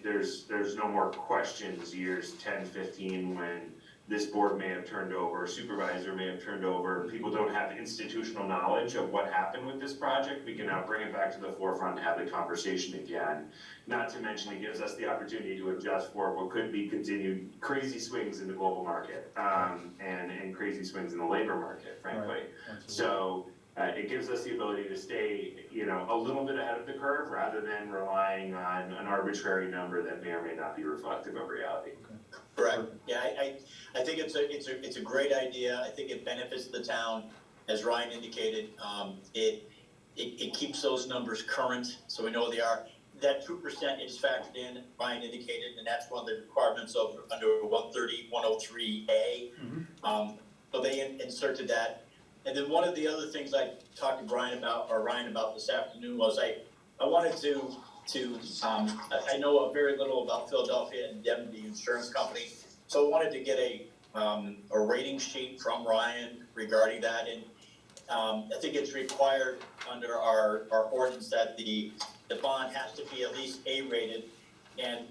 There's no more questions years 10, 15 when this board may have turned over, supervisor may have turned over, people don't have institutional knowledge of what happened with this project. We can now bring it back to the forefront and have the conversation again. Not to mention it gives us the opportunity to adjust for what could be continued crazy swings in the global market, and crazy swings in the labor market, frankly. Right. So it gives us the ability to stay, a little bit ahead of the curve rather than relying on an arbitrary number that may or may not be reflective of reality. Correct. Yeah, I think it's a great idea. I think it benefits the town, as Ryan indicated. It keeps those numbers current, so we know they are. That 2% is factored in, Ryan indicated, and that's one of the requirements of under 130, 103A. So they inserted that. And then one of the other things I talked to Ryan about this afternoon was I wanted to I know very little about Philadelphia Indemnity Insurance Company, so I wanted to get a rating sheet from Ryan regarding that. And I think it's required under our ordinance that the bond has to be at least A-rated. And,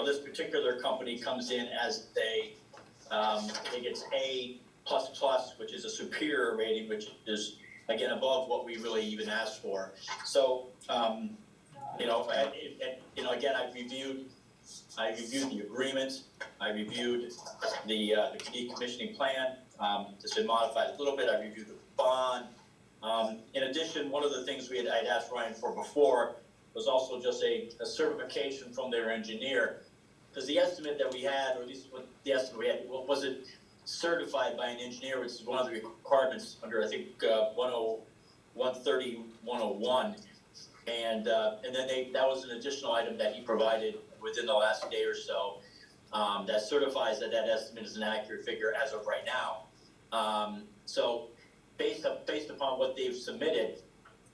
this particular company comes in as I think it's A++, which is a superior rating, which is, again, above what we really even asked for. So, again, I reviewed the agreement, I reviewed the decommissioning plan, it's been modified a little bit, I reviewed the bond. In addition, one of the things I'd asked Ryan for before was also just a certification from their engineer, because the estimate that we had, or at least what the estimate we had, wasn't certified by an engineer, which is one of the requirements under, I think, 130, 101. And then that was an additional item that he provided within the last day or so. that certifies that that estimate is an accurate figure as of right now. So based upon what they've submitted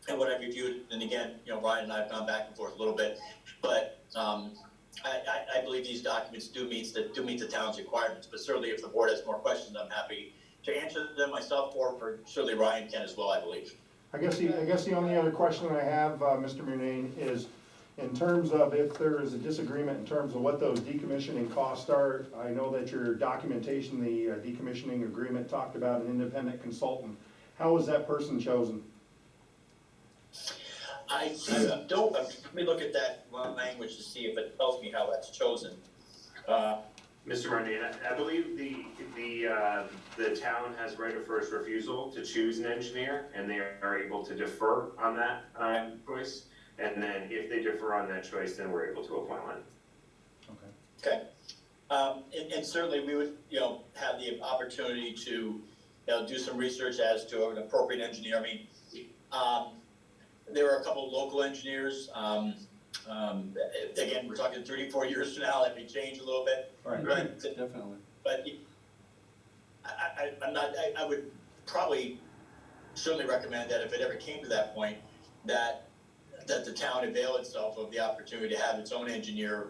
and what I've reviewed, and again, Ryan and I have gone back and forth a little bit, but I believe these documents do meet the town's requirements. But certainly, if the board has more questions, I'm happy to answer them myself, or certainly Ryan can as well, I believe. I guess the only other question I have, Mr. Murnane, is in terms of if there is a disagreement in terms of what those decommissioning costs are. I know that your documentation, the decommissioning agreement talked about an independent consultant. How was that person chosen? I don't, let me look at that language to see if it tells me how that's chosen. Mr. Martin, I believe the town has right of first refusal to choose an engineer, and they are able to defer on that choice. And then if they defer on that choice, then we're able to appoint one. Okay. Okay. And certainly we would, have the opportunity to, do some research as to an appropriate engineer. I mean, there are a couple of local engineers. Again, we're talking 34 years from now, that may change a little bit. Right. But, Definitely. but I would probably certainly recommend that if it ever came to that point, that the town avail itself of the opportunity to have its own engineer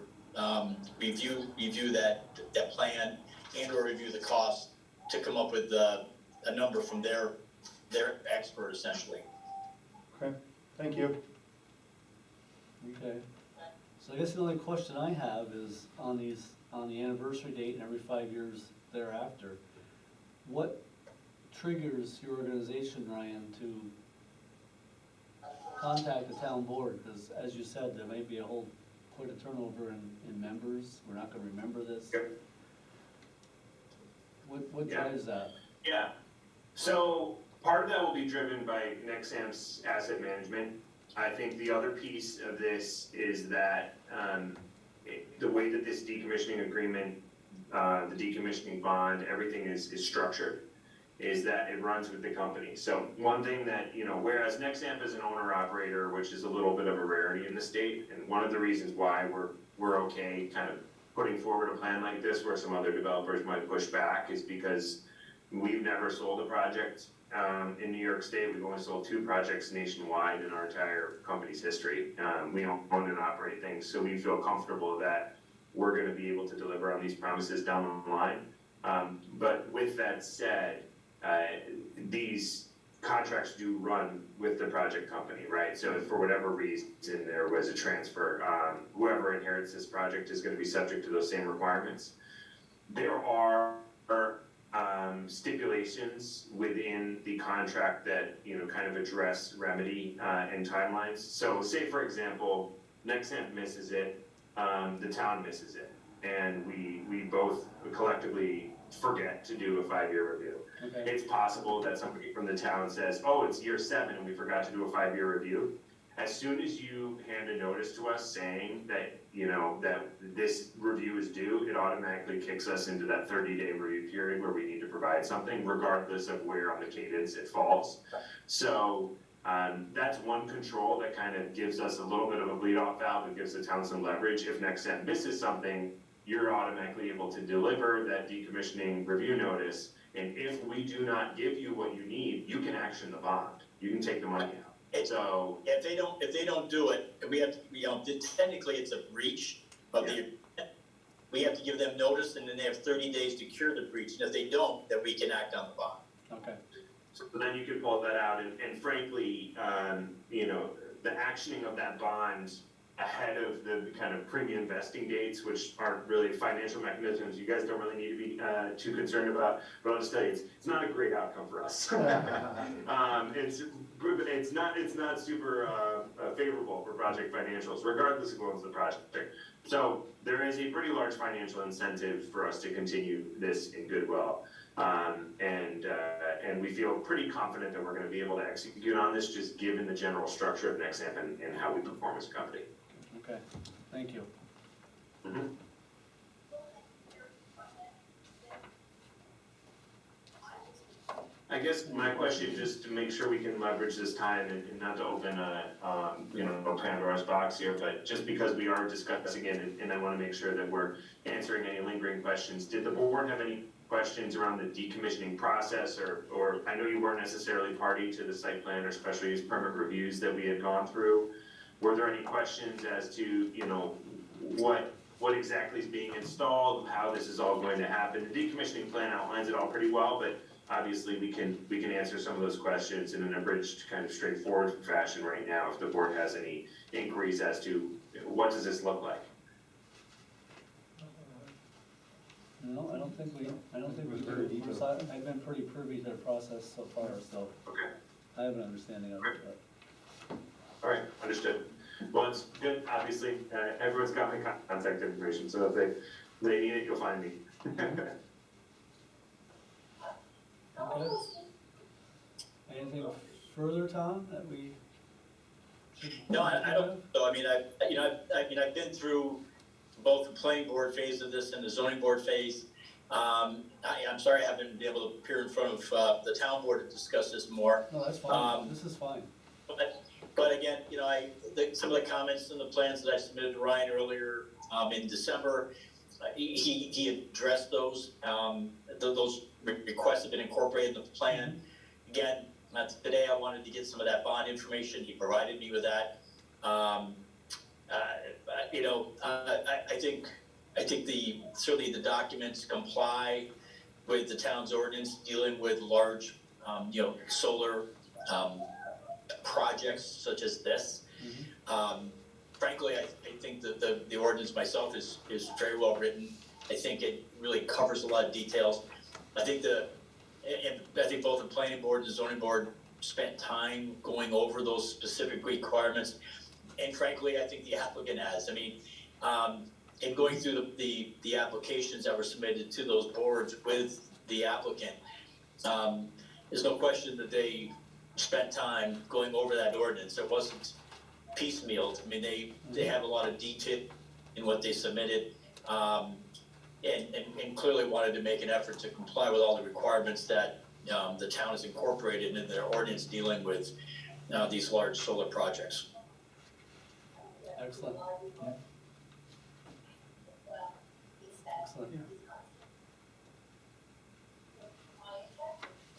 review that plan and or review the cost to come up with a number from their expert essentially. Okay, thank you. Okay. So I guess the only question I have is on the anniversary date and every 5 years thereafter, what triggers your organization, Ryan, to contact the town board? Because as you said, there may be quite a turnover in members. We're not gonna remember this. Yep. What Yeah. drives that? Yeah, so part of that will be driven by Nexamp's asset management. I think the other piece of this is that the way that this decommissioning agreement, the decommissioning bond, everything is structured, is that it runs with the company. So one thing that, whereas Nexamp is an owner-operator, which is a little bit of a rarity in the state, and one of the reasons why we're okay kind of putting forward a plan like this where some other developers might push back is because we've never sold a project in New York State. We've only sold 2 projects nationwide in our entire company's history. We own and operate things, so we feel comfortable that we're gonna be able to deliver on these promises down the line. But with that said, these contracts do run with the project company, right? So if for whatever reason there was a transfer, whoever inherits this project is gonna be subject to those same requirements. There are stipulations within the contract that, kind of address remedy and timelines. So say, for example, Nexamp misses it, the town misses it, and we both collectively forget to do a 5-year review. Okay. It's possible that somebody from the town says, oh, it's year 7 and we forgot to do a 5-year review. As soon as you hand a notice to us saying that, that this review is due, it automatically kicks us into that 30-day review period where we need to provide something regardless of where on the cadence it falls. So that's one control that kind of gives us a little bit of a bleed-off valve and gives the town some leverage. If Nexamp misses something, you're automatically able to deliver that decommissioning review notice. And if we do not give you what you need, you can action the bond. You can take the money out. So If they don't do it, we have to, technically it's a breach of the, we have to give them notice, and then they have 30 days to cure the breach. And if they don't, then we can act on the bond. Okay. So then you can pull that out, and frankly, the actioning of that bond ahead of the kind of premium vesting dates, which aren't really financial mechanisms you guys don't really need to be too concerned about, but I'll just tell you, it's not a great outcome for us. It's not super favorable for project financials, regardless of who owns the project. So there is a pretty large financial incentive for us to continue this in goodwill. And we feel pretty confident that we're gonna be able to execute on this, just given the general structure of Nexamp and how we perform as a company. Okay, thank you. Mm-hmm. I guess my question, just to make sure we can leverage this time and not to open a, a Pandora's box here, but just because we are discussing it, and I wanna make sure that we're answering any lingering questions, did the board have any questions around the decommissioning process, or I know you weren't necessarily party to the site plan or special use permit reviews that we had gone through. Were there any questions as to, what exactly is being installed, how this is all going to happen? The decommissioning plan outlines it all pretty well, but obviously we can answer some of those questions in an abridged, kind of straightforward fashion right now, if the board has any inquiries as to what does this look like? No, I don't think we It was very do. detailed. I've been pretty privy to the process so far, so Okay, I have an understanding of it, but. all right, understood. Well, it's good, obviously, everyone's got my contact information, so if they need it, you'll find me. Okay. Anything further, Tom, that we should? No, I don't, so, I mean, I've been through both the planning board phase of this and the zoning board phase. I'm sorry I haven't been able to appear in front of, the town board to discuss this more. No, that's fine, this is fine. But again, some of the comments and the plans that I submitted to Ryan earlier, in December, he addressed those. Those requests have been incorporated in the plan. Again, today I wanted to get some of that bond information. He provided me with that. I think certainly the documents comply with the town's ordinance dealing with large, solar, projects such as this. Frankly, I think that the ordinance myself is very well written. I think it really covers a lot of details. I think both the planning board and the zoning board spent time going over those specific requirements. And frankly, I think the applicant has. I mean, in going through the applications that were submitted to those boards with the applicant, there's no question that they spent time going over that ordinance. It wasn't piecemealed. I mean, they have a lot of detail in what they submitted, and clearly wanted to make an effort to comply with all the requirements that the town has incorporated in their ordinance dealing with these large solar projects. Excellent. Excellent. Yeah.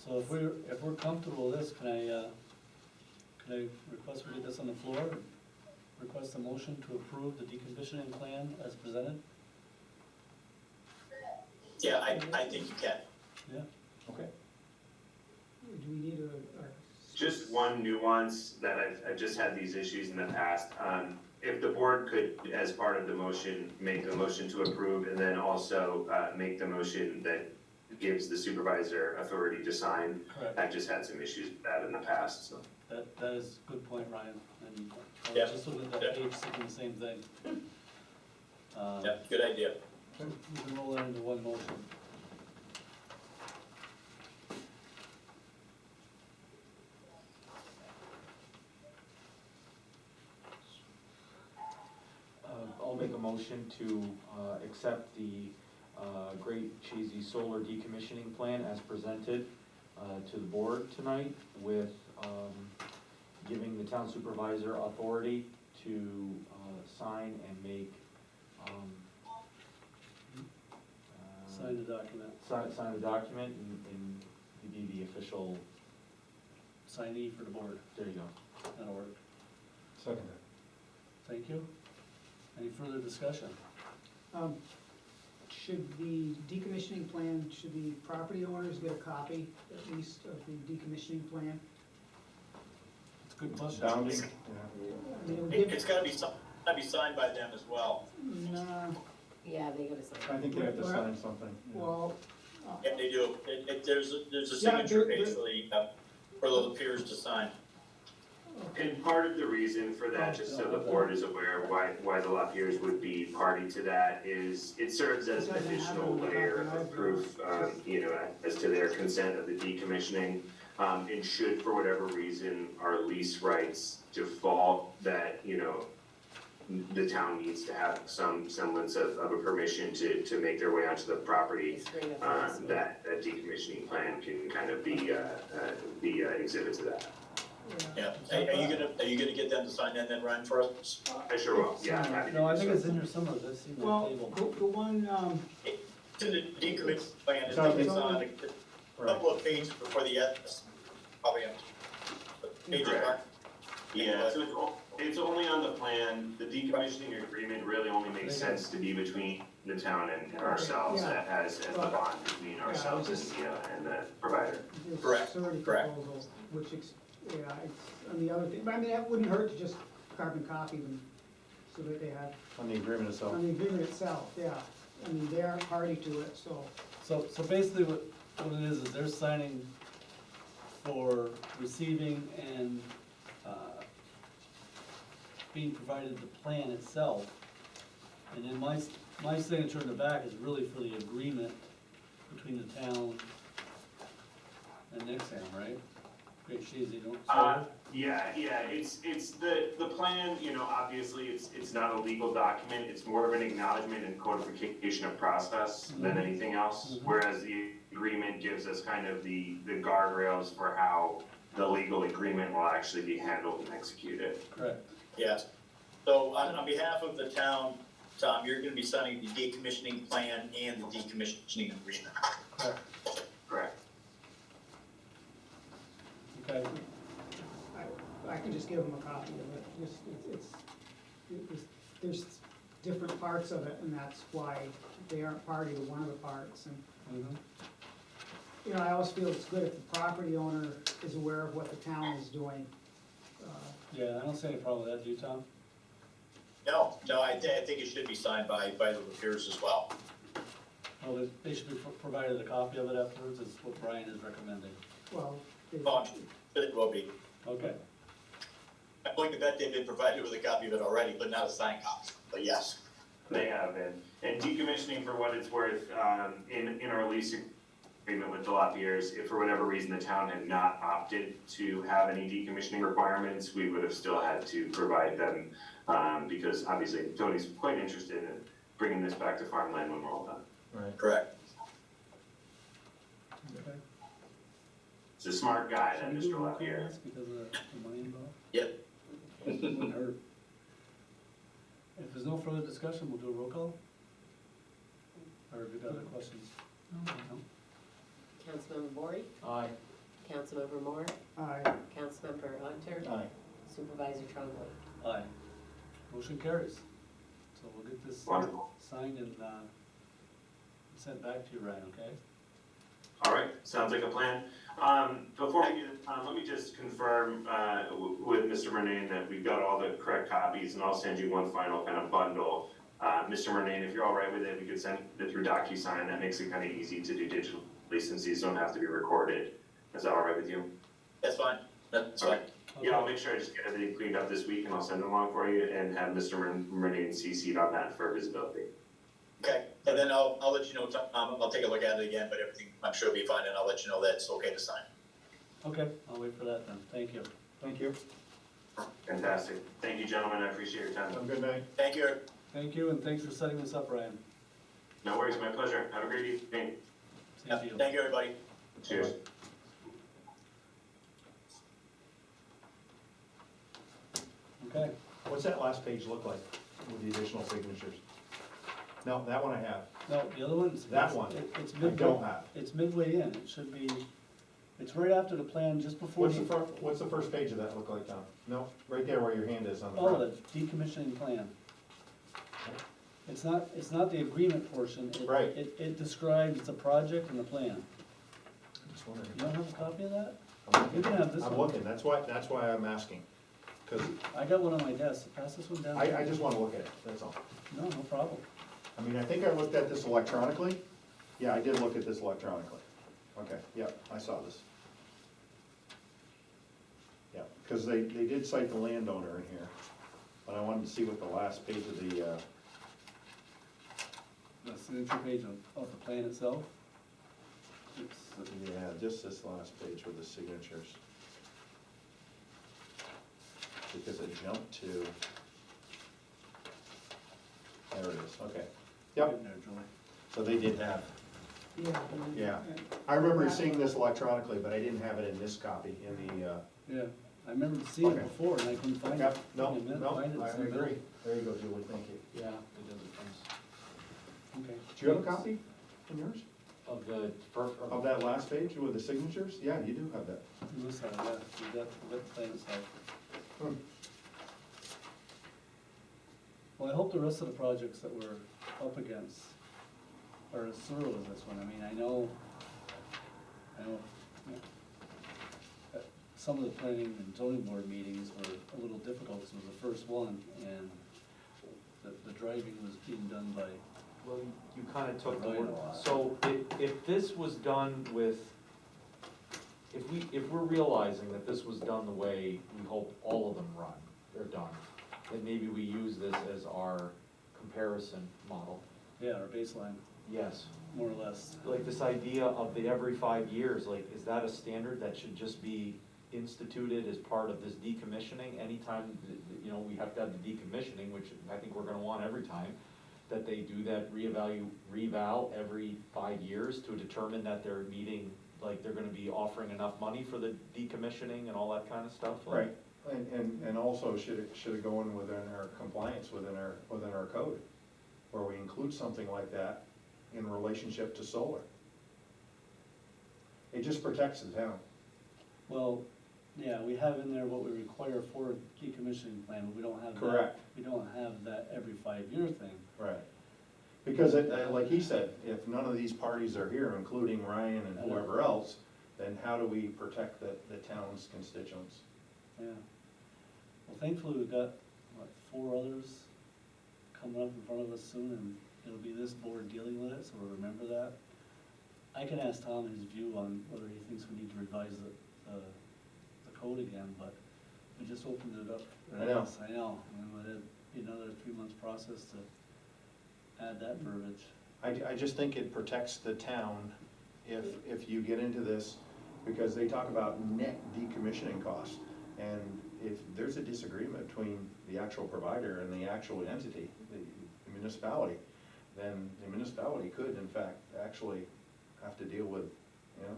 So if we're comfortable with this, can I request we get this on the floor? Request a motion to approve the decommissioning plan as presented? Yeah, I think you can. Yeah, Okay. Do we need a Just one nuance that I've just had these issues in the past. If the board could, as part of the motion, make a motion to approve and then also make the motion that gives the supervisor authority to sign. correct. I've just had some issues with that in the past, so. That is a good point, Ryan. And I Yeah. was just looking at that page, thinking the same thing. Yeah, good idea. We can roll that into one motion. I'll make a motion to accept the Great Chazy Solar decommissioning plan as presented to the board tonight with giving the town supervisor authority to sign and make Sign the document. sign the document and be the official, Signee for the board. there you go. That'll work. Second. Thank you. Any further discussion? should the decommissioning plan, should the property owners get a copy at least of the decommissioning plan? It's a good question. Bounding, yeah. I mean, it would It's give, gotta be signed by them as well. no, Yeah, they gotta sign. I think they have to sign something. yeah. well, And they do. There's a Yeah, signature there- page for the peers to sign. And part of the reason for that, just so the board is aware why the Lapierres would be party to that, is it serves as an additional layer of proof, as to their consent of the decommissioning. And should, for whatever reason, our lease rights default, that, the town needs to have some semblance of a permission to make their way onto the property. That decommissioning plan can kind of be exhibit to that. Yeah, are you gonna get them to sign that then, Ryan, for us? I sure will, yeah, I'm happy to No, I do think so. it's in here somewhere, I've seen that Well, table. the one, It's in the decommissioning plan, I So think it's it's on a couple of pages before the S, probably on pages Correct. back. Yeah, so it's only on the plan, the decommissioning agreement really only makes sense to be between the town and ourselves Yeah. as the bond between ourselves and the provider. this Correct, surety correct. proposal, which, it's, on the other thing, but I mean, that wouldn't hurt to just carbon copy them so that they have, On the agreement itself. on the agreement itself, yeah. I mean, they aren't party to it, so, So basically what it is they're signing for receiving and, being provided the plan itself. And then my signature in the back is really for the agreement between the town and Nixon, right? Great Shazy, don't say. Yeah, it's the plan, you know, obviously, it's not a legal document, it's more of an acknowledgement and codification of process than anything else. Mhm. Whereas the agreement gives us kind of the guardrails for how the legal agreement will actually be handled and executed. Correct. Yes. So on behalf of the town, Tom, you're gonna be signing the decommissioning plan and the decommissioning agreement. Correct. Okay, I can just give them a copy of it, just, there's different parts of it, and that's why they aren't party to one of the parts, and, mhm. you know, I always feel it's good if the property owner is aware of what the town is doing. Yeah, I don't see any problem with that, do you, Tom? No, I think it should be signed by the reviewers as well. Well, they should be provided a copy of it afterwards, is what Brian is recommending. Well, they- Oh, I'm sure it will be. Okay, I'm willing to bet they've been provided with a copy of it already, but not a signed copy, but yes. They have been. And decommissioning, for what it's worth, in our lease agreement with the Lapierre's, if for whatever reason the town had not opted to have any decommissioning requirements, we would have still had to provide them, because obviously Tony's quite interested in bringing this back to farmland when we're all done. Right. Correct. okay. He's a smart guy, that Should we do Mr. a roll call Lapierre. on this because of the money involved? Yep. Wouldn't hurt. If there's no further discussion, we'll do a roll call? Or have you got other questions? No. Councilmember Bory, Aye. Councilmember Moore, Aye. Councilmember Hunter, Aye. Supervisor Trombley. Aye. Motion carries. So we'll get this Wonderful. signed and, sent back to you, Ryan, okay? All right, sounds like a plan. Before we get, let me just confirm, with Mr. Murnane that we've got all the correct copies, and I'll send you one final kind of bundle. Mr. Murnane, if you're all right with it, we could send it through DocuSign. That makes it kind of easy to do digitally since these don't have to be recorded. Is that all right with you? That's fine, that's All fine. right. Yeah, I'll make sure I just get everything cleaned up this week and I'll send it along for you and have Mr. Murnane CC'd on that for visibility. Okay, and then I'll let you know, Tom, I'll take a look at it again, but everything, I'm sure will be fine, and I'll let you know that it's okay to sign. Okay, I'll wait for that then, thank you. Thank you. Fantastic. Thank you, gentlemen. I appreciate your time. Have a good night. Thank you. Thank you, and thanks for setting this up, Ryan. No worries, my pleasure. Have a great evening. Same to you. Thank you, everybody. Cheers. Okay, What's that last page look like with the additional signatures? No, that one I have. no, the other one's. That one, It's I midway, don't have. it's midway in, it should be, it's right after the plan, just before What's the first page of that look like, Tom? No, right there where your hand is on the Oh, front. the decommissioning plan. It's not the agreement portion. Right. It describes the project and the plan. I'm just wondering. You don't have a copy of that? I'm You can have this I'm one. looking, that's why I'm asking. Because I got one on my desk, pass this one down. I just wanna look at it, that's all. No, no problem. I mean, I think I looked at this electronically. Yeah, I did look at this electronically. Okay, yeah, I saw this. Yeah, because they did cite the landowner in here, but I wanted to see what the last page of the, The signature page of the plan itself. yeah, just this last page with the signatures. Because it jumped to, There it is, okay. Yep, Getting there, Julie. so they did have, Yeah. yeah. I remember seeing this electronically, but I didn't have it in this copy, in the, Yeah, I remember seeing it Okay. before and I couldn't find it. Yep, no, Give me a minute, no, find it, I send it. agree. There you go, Julie, thank you. Yeah, it does, it comes. Okay. Do you have a copy in yours? Of the first, Of that last page with the signatures? Yeah, you do have that. This side, yeah, we got the plain side. Hmm. Well, I hope the rest of the projects that we're up against are as thorough as this one. I mean, I know, some of the planning and zoning board meetings were a little difficult, because it was the first one, and the driving was being done by, well, you kinda took the Right. word, so if this was done with, if we're realizing that this was done the way we hope all of them run, or done, then maybe we use this as our comparison model. yeah, our baseline, Yes. more or less. Like this idea of the every 5 years, like, is that a standard that should just be instituted as part of this decommissioning? Anytime, you know, we have to have the decommissioning, which I think we're gonna want every time, that they do that reval every 5 years to determine that they're meeting, like, they're gonna be offering enough money for the decommissioning and all that kind of stuff? like- Right, and also should it go in within our compliance, within our code, where we include something like that in relationship to solar? It just protects the town. Well, yeah, we have in there what we require for a decommissioning plan, but we don't have that. Correct. We don't have that every 5-year thing. Right. Because like he said, if none of these parties are here, including Ryan and whoever else, then how do we protect the town's constituents? Yeah. Well, thankfully, we've got, what, 4 others coming up in front of us soon, and it'll be this board dealing with it, so we'll remember that. I can ask Tom his view on whether he thinks we need to revise the code again, but we just opened it up. I know. I know, and it'd be another 3-month process to add that verbiage. I just think it protects the town if you get into this, because they talk about net decommissioning costs. And if there's a disagreement between the actual provider and the actual entity, the municipality, then the municipality could in fact actually have to deal with, you know,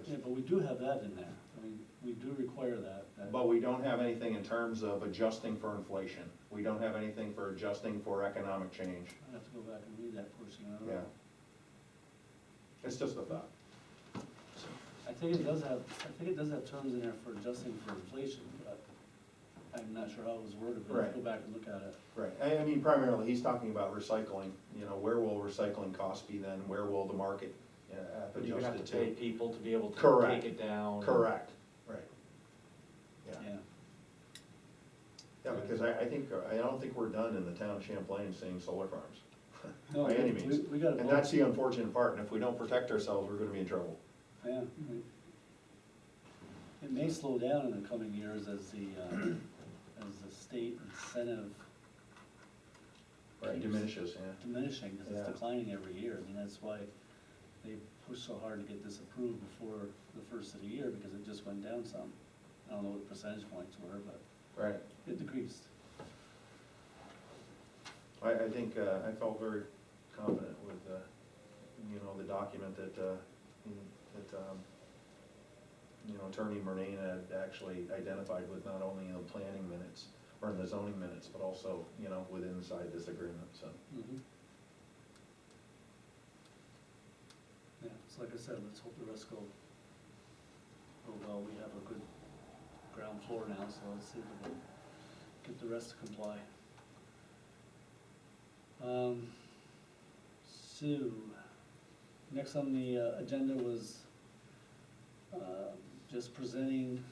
Yeah, but we do have that in there. I mean, we do require that. But we don't have anything in terms of adjusting for inflation. We don't have anything for adjusting for economic change. I have to go back and read that portion. I don't know. Yeah. It's just a thought. I think it does have terms in there for adjusting for inflation, but I'm not sure how it was worded, but let's Right. go back and look at it. Right, I mean, primarily, he's talking about recycling, you know, where will recycling costs be then, where will the market But you're gonna have adjust to it pay to? people to be able to Correct. take it down. Correct, right. Yeah, Yeah. yeah, because I don't think we're done in the town of Champlain seeing solar farms, No, by any means. We got a And that's the unfortunate part, and if we don't protect ourselves, we're gonna be in trouble. Yeah. It may slow down in the coming years as the state incentive Right, diminishes, yeah. diminishing, because it's Yeah. declining every year. I mean, that's why they pushed so hard to get this approved before the first of the year, because it just went down some. I don't know what the percentage points were, but Right. it decreased. I think, I felt very confident with, you know, the document that, you know, Attorney Murnane had actually identified with not only in the planning minutes, or in the zoning minutes, but also, you know, within inside this agreement, so. Mhm. Yeah, so like I said, let's hope the rest go well. We have a good ground floor now, so let's see if we can get the rest to comply. So, next on the agenda was just presenting.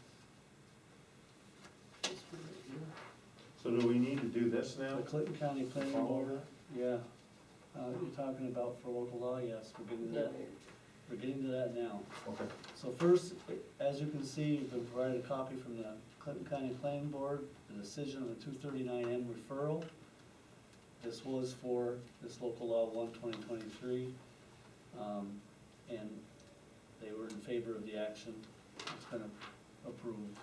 this one right here. So do we need to do this now? The Clinton County Planning Follow Board, yeah. You're talking about for local law, yes, we're getting to Yeah, that, we're getting to that now. Okay. So first, as you can see, you've been provided a copy from the Clinton County Planning Board, the decision on the 239M referral. This was for this local law 1/2023, and they were in favor of the action. It's been approved.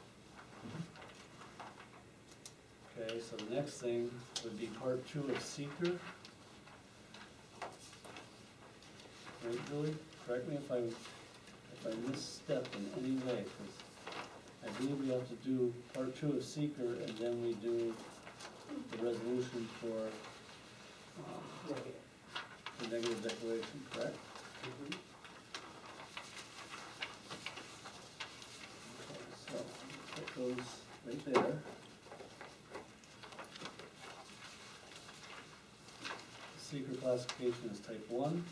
Okay, so the next thing would be part 2 of seeker. right, Julie? Correct me if I misstepped in any way, because I believe we have to do part two of seeker, and then we do the resolution for, Negative. the negative declaration, correct? Mhm. Okay, so, that goes right there. Seeker classification is type one.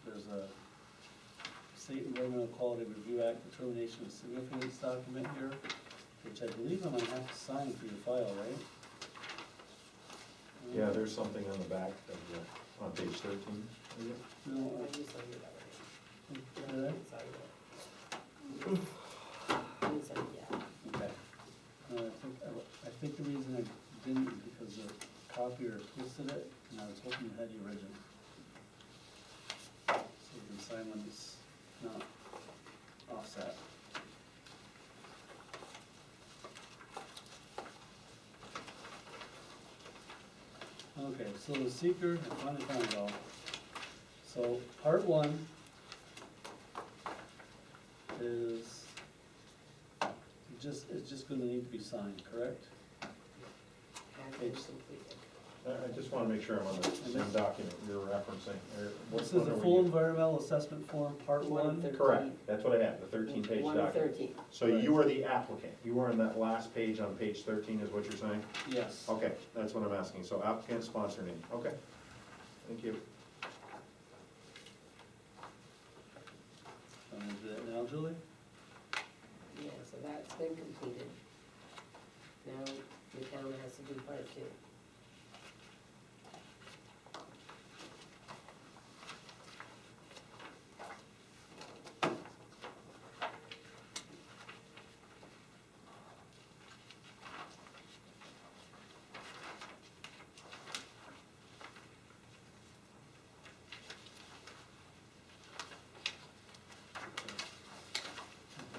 There's a State Environmental Quality Review Act Determination of Significance document here, which I believe I might have to sign for your file, right? Yeah, there's something on the back of the, on page 13. is it? No, Oh, you signed it already. did No, I? you signed it. You signed it, yeah. Okay. I think the reason I didn't is because the copier twisted it, and I was hoping you had the original. So you can sign when it's not offset. Okay, so the seeker, I finally found it all. So part one is it's just gonna need to be signed, correct? Has been completed. I just want to make sure I'm on the same document you're referencing. This is the full environmental assessment form, part one. 113. Correct, that's what I have, the 13-page document. 113. So you are the applicant, you are on that last page on page 13 is what you're saying? Yes. Okay, that's what I'm asking, so applicant, sponsor name, okay. Thank you. I'm gonna do that now, Julie? Yeah, so that's been completed. Now the town has to do part two.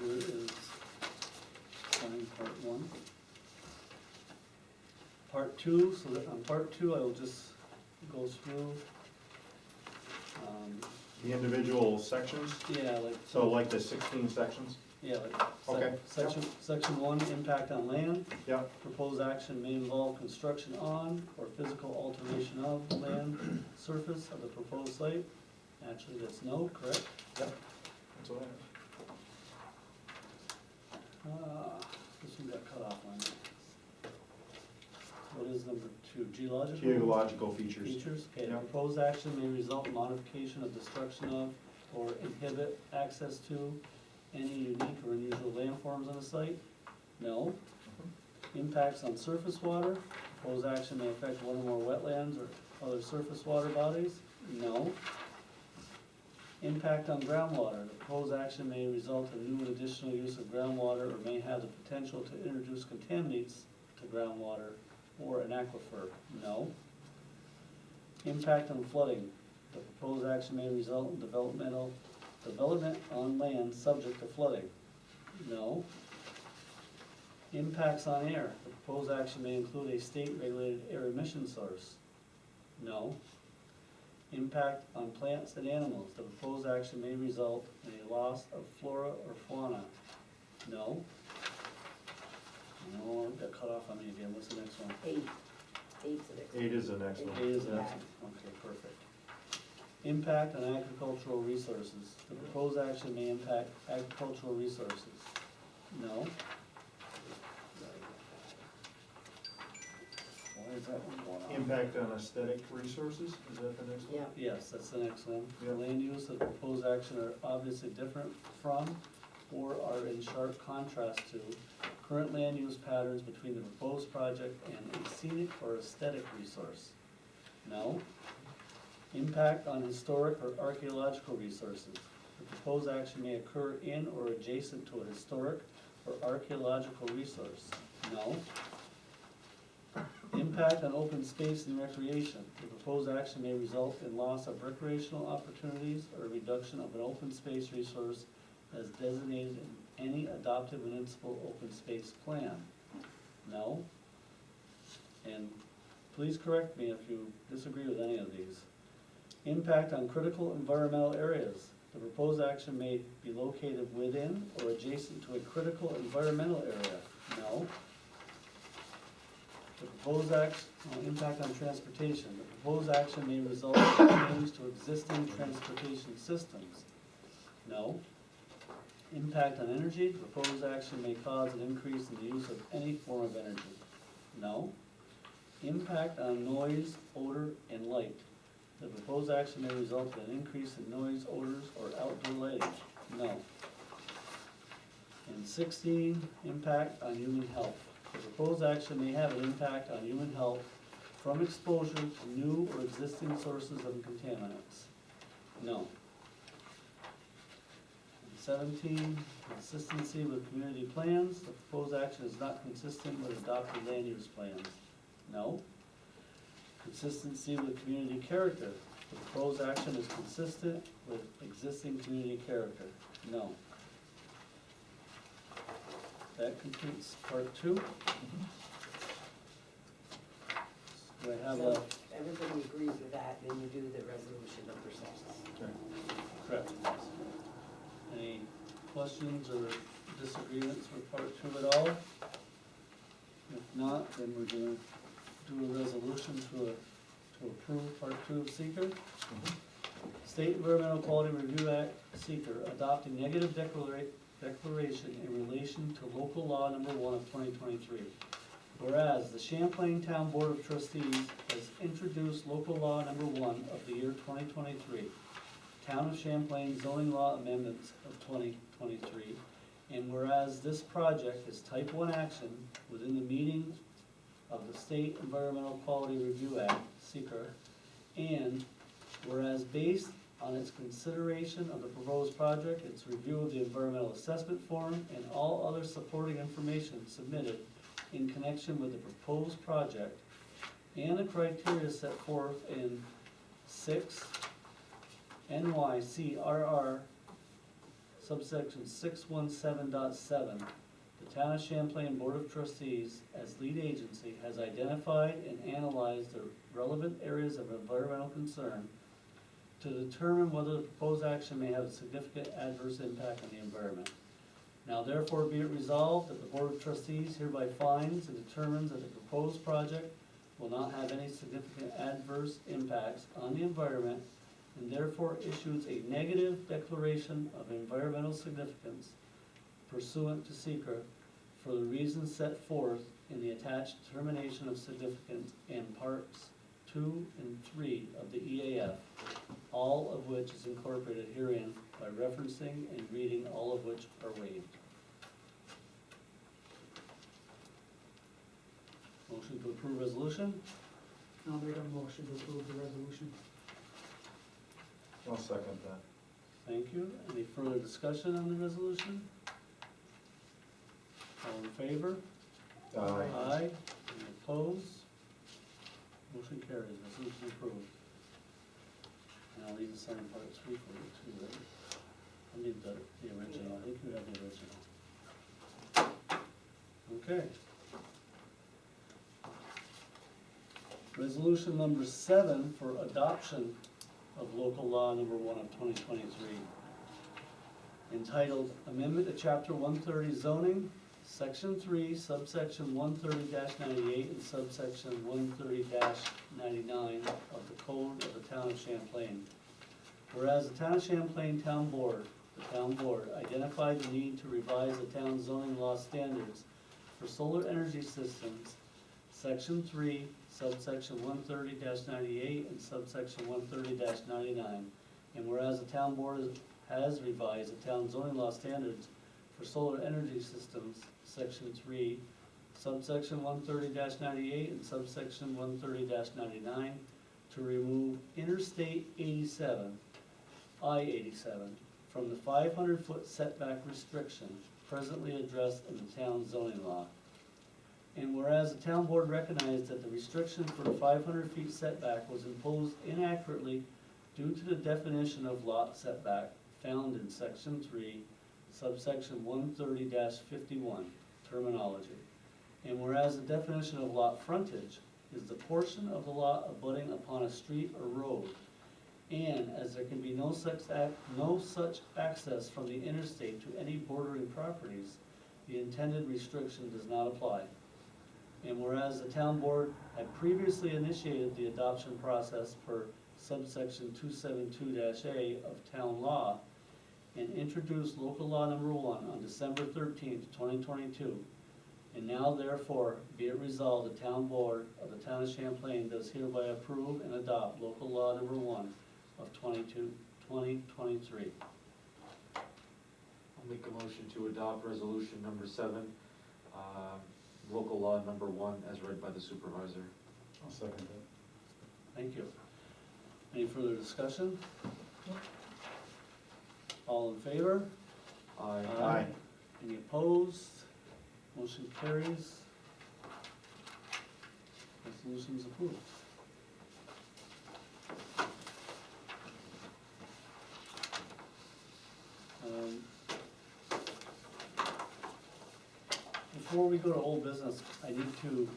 Here is signing part one. Part two, so that on part two, I will just go through, The individual sections, yeah, like. so like the 16 sections? Yeah, like, Okay. section one, impact on land. Yeah. Proposed action may involve construction on or physical alteration of land surface of the proposed site. Actually, that's no, correct? Yep. That's what I have. This one got cut off on me. What is number two, geological? Geological features. Features, okay, the Yeah. proposed action may result in modification of destruction of or inhibit access to any unique or unusual landforms on the site? No. Impacts on surface water, proposed action may affect one or more wetlands or other surface water bodies? No. Impact on groundwater, the proposed action may result in new and additional use of groundwater or may have the potential to introduce contaminants to groundwater or an aquifer? No. Impact on flooding, the proposed action may result in development on land subject to flooding? No. Impacts on air, the proposed action may include a state-regulated air emission source? No. Impact on plants and animals, the proposed action may result in a loss of flora or fauna? No. No, it got cut off on me again, what's the next one? 8. 8's the next one. 8 is the next one. A is the next one, okay, perfect. Impact on agricultural resources, the proposed action may impact agricultural resources? No. Why is that one going on? Impact on aesthetic resources, is that the next one? Yeah, Yes, that's the next one. The Yeah. land use of the proposed action are obviously different from or are in sharp contrast to current land use patterns between the proposed project and a scenic or aesthetic resource? No. Impact on historic or archaeological resources. The proposed action may occur in or adjacent to a historic or archaeological resource? No. Impact on open space and recreation. The proposed action may result in loss of recreational opportunities or reduction of an open space resource as designated in any adopted municipal open space plan? No. And please correct me if you disagree with any of these. Impact on critical environmental areas. The proposed action may be located within or adjacent to a critical environmental area. No. The proposed impact on transportation. The proposed action may result in change to existing transportation systems. No. Impact on energy. The proposed action may cause an increase in the use of any form of energy. No. Impact on noise, odor, and light. The proposed action may result in an increase in noise, odors, or outdoor lighting. No. And 16, impact on human health. The proposed action may have an impact on human health from exposure to new or existing sources of contaminants. No. And 17, consistency with community plans. The proposed action is not consistent with adopted land use plans. No. Consistency with community character. The proposed action is consistent with existing community character. No. That completes part 2. Do I have So a, everybody agrees with that, then you do the resolution number 6. correct. Any questions or disagreements with part 2 at all? If not, then we're gonna do a resolution to approve part 2 of seeker. State Environmental Quality Review Act, seeker, adopting negative declaration in relation to local law number 1 of 2023. Whereas the Champlain Town Board of Trustees has introduced local law number 1 of the year 2023, Town of Champlain zoning law amendments of 2023, and whereas this project is type 1 action within the meaning of the State Environmental Quality Review Act, seeker, and whereas based on its consideration of the proposed project, its review of the environmental assessment form, and all other supporting information submitted in connection with the proposed project, and the criteria set forth in 6 NYCRR subsection 617.7, the Town of Champlain Board of Trustees, as lead agency, has identified and analyzed the relevant areas of environmental concern to determine whether the proposed action may have a significant adverse impact on the environment. Now therefore be it resolved that the Board of Trustees hereby finds and determines that the proposed project will not have any significant adverse impacts on the environment, and therefore issues a negative declaration of environmental significance pursuant to seeker for the reasons set forth in the attached determination of significance in parts 2 and 3 of the EAF, all of which is incorporated herein by referencing and reading, all of which are waived. Motion to approve resolution? I'll make a motion to approve the resolution. I'll second that. Thank you. Any further discussion on the resolution? All in favor? Aye. Any opposed? Motion carries. Resolution approved. And I'll need to sign part 3 for you too, right? I need the original. I think you have the original. Okay. Resolution number 7 for adoption of local law number 1 of 2023. Entitled Amendment to Chapter 130 Zoning, Section 3, subsection 130-98 and subsection 130-99 of the Code of the Town of Champlain. Whereas the Town of Champlain Town Board, the Town Board, identified the need to revise the town's zoning law standards for solar energy systems, Section 3, subsection 130-98 and subsection 130-99. And whereas the Town Board has revised the town zoning law standards for solar energy systems, Section 3, subsection 130-98 and subsection 130-99, to remove Interstate 87, I-87, from the 500-foot setback restriction presently addressed in the town's zoning law. And whereas the town board recognized that the restriction for the 500 feet setback was imposed inaccurately due to the definition of lot setback found in Section 3, subsection 130-51, terminology. And whereas the definition of lot frontage is the portion of the lot abutting upon a street or road, And as there can be no such access from the interstate to any bordering properties, the intended restriction does not apply. And whereas the town board had previously initiated the adoption process per subsection 272-A of town law and introduced local law number 1 on December 13th, 2022, and now therefore be it resolved, the town board of the town of Champlain does hereby approve and adopt local law number 1 of 2023. I'll make a motion to adopt resolution number 7, local law number 1, as read by the supervisor. I'll second that. Thank you. Any further discussion? All in favor? Aye. Any opposed? Motion carries. Resolution's approved. Before we go to old business, I need to